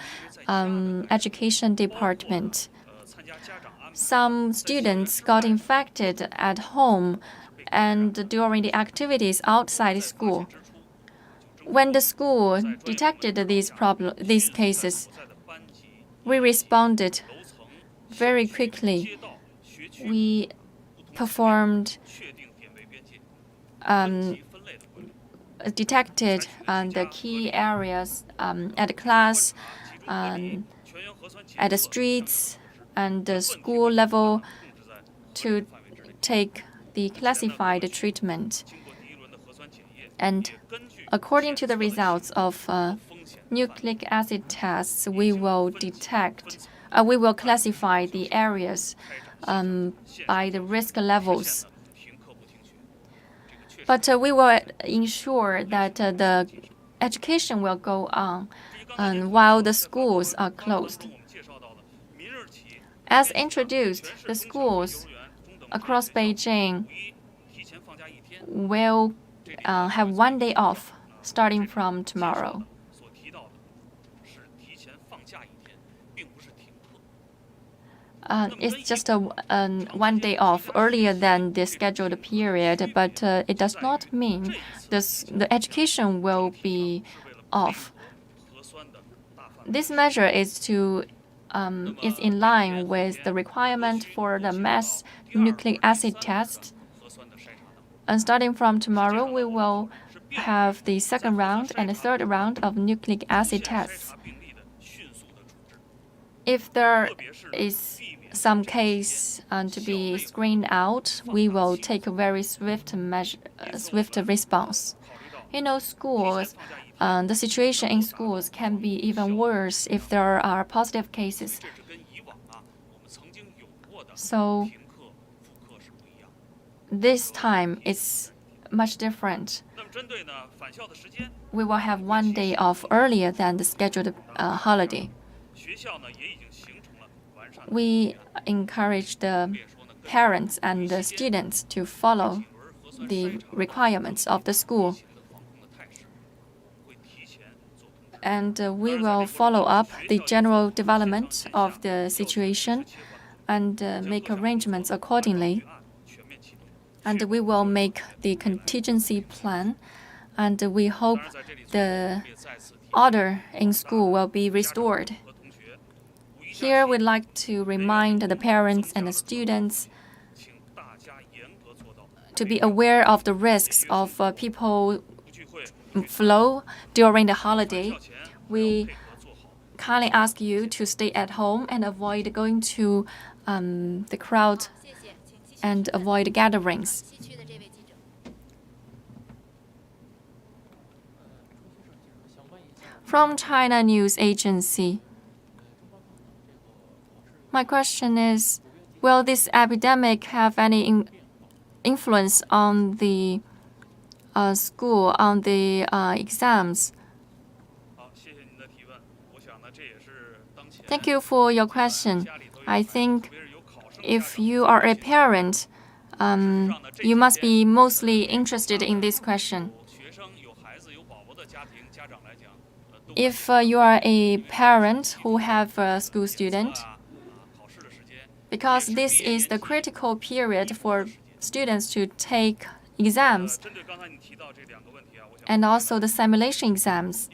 A: education department. Some students got infected at home and during the activities outside school. When the school detected these cases, we responded very quickly. We performed detected the key areas at the class, at the streets, and the school level, to take the classified treatment. And according to the results of nucleic acid tests, we will classify the areas by the risk levels. But we will ensure that the education will go on while the schools are closed. As introduced, the schools across Beijing will have 1 day off starting from tomorrow. It's just a 1 day off earlier than the scheduled period, but it does not mean the education will be off. This measure is in line with the requirement for the mass nucleic acid test. And starting from tomorrow, we will have the second round and the third round of nucleic acid tests. If there is some case to be screened out, we will take a very swift response. Schools, the situation in schools can be even worse if there are positive cases. So this time it's much different. We will have 1 day off earlier than the scheduled holiday. We encourage the parents and the students to follow the requirements of the school. And we will follow up the general development of the situation and make arrangements accordingly. And we will make the contingency plan, and we hope the order in school will be restored. Here, we'd like to remind the parents and the students to be aware of the risks of people flow during the holiday. We kindly ask you to stay at home and avoid going to the crowd and avoid gatherings. From China News Agency. My question is, will this epidemic have any influence on the school, on the exams? Thank you for your question. I think if you are a parent, you must be mostly interested in this question. If you are a parent who have a school student, because this is the critical period for students to take exams and also the simulation exams.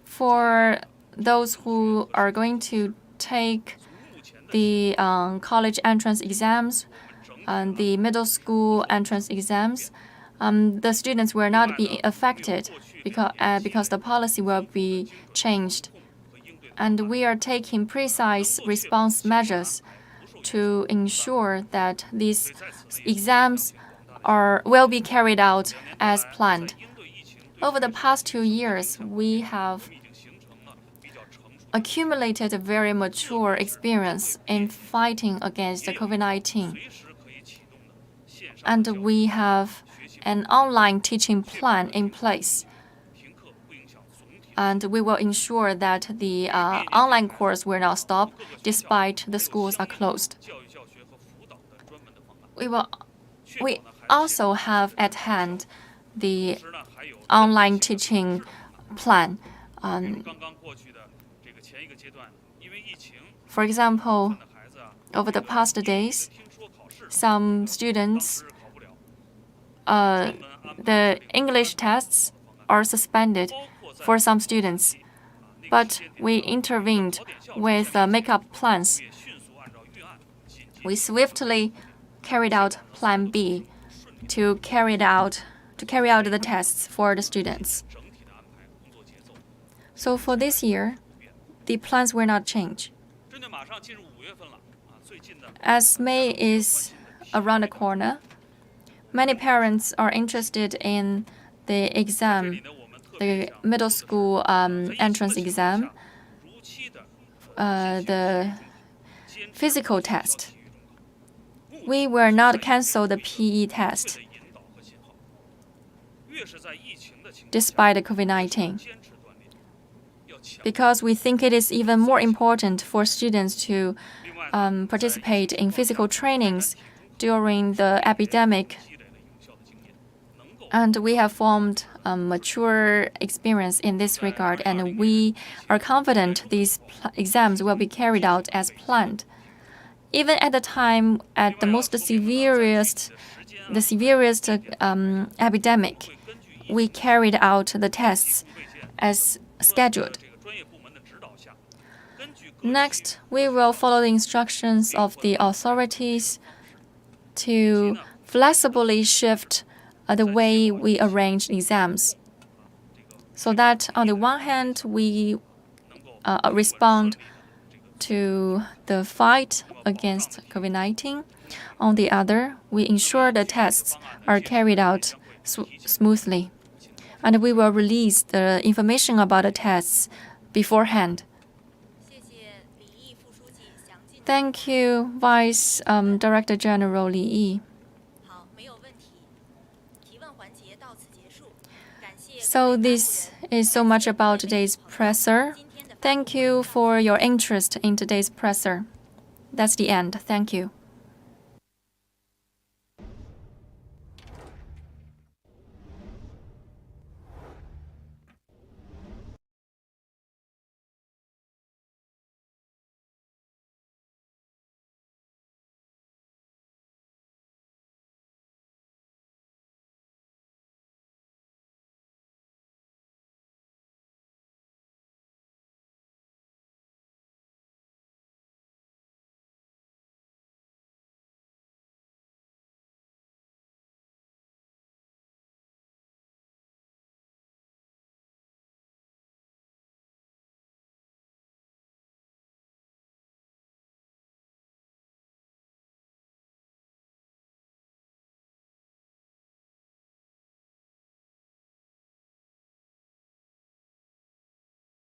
A: For those who are going to take the college entrance exams and the middle school entrance exams, the students will not be affected because the policy will be changed. And we are taking precise response measures to ensure that these exams will be carried out as planned. Over the past 2 years, we have accumulated a very mature experience in fighting against the COVID-19. And we have an online teaching plan in place. And we will ensure that the online course will not stop despite the schools are closed. We also have at hand the online teaching plan. For example, over the past days, some students, the English tests are suspended for some students, but we intervened with make-up plans. We swiftly carried out Plan B to carry out the tests for the students. So for this year, the plans will not change. As May is around the corner, many parents are interested in the exam, the middle school entrance exam, the physical test. We will not cancel the PE test despite the COVID-19, because we think it is even more important for students to participate in physical trainings during the epidemic. And we have formed a mature experience in this regard, and we are confident these exams will be carried out as planned. Even at the time, at the most severest epidemic, we carried out the tests as scheduled. Next, we will follow the instructions of the authorities to flexibly shift the way we arrange exams, so that on the one hand, we respond to the fight against COVID-19. On the other, we ensure the tests are carried out smoothly, and we will release the information about the tests beforehand. Thank you, Vice Director General Li Yi. So this is so much about today's presser. Thank you for your interest in today's presser. That's the end. Thank you.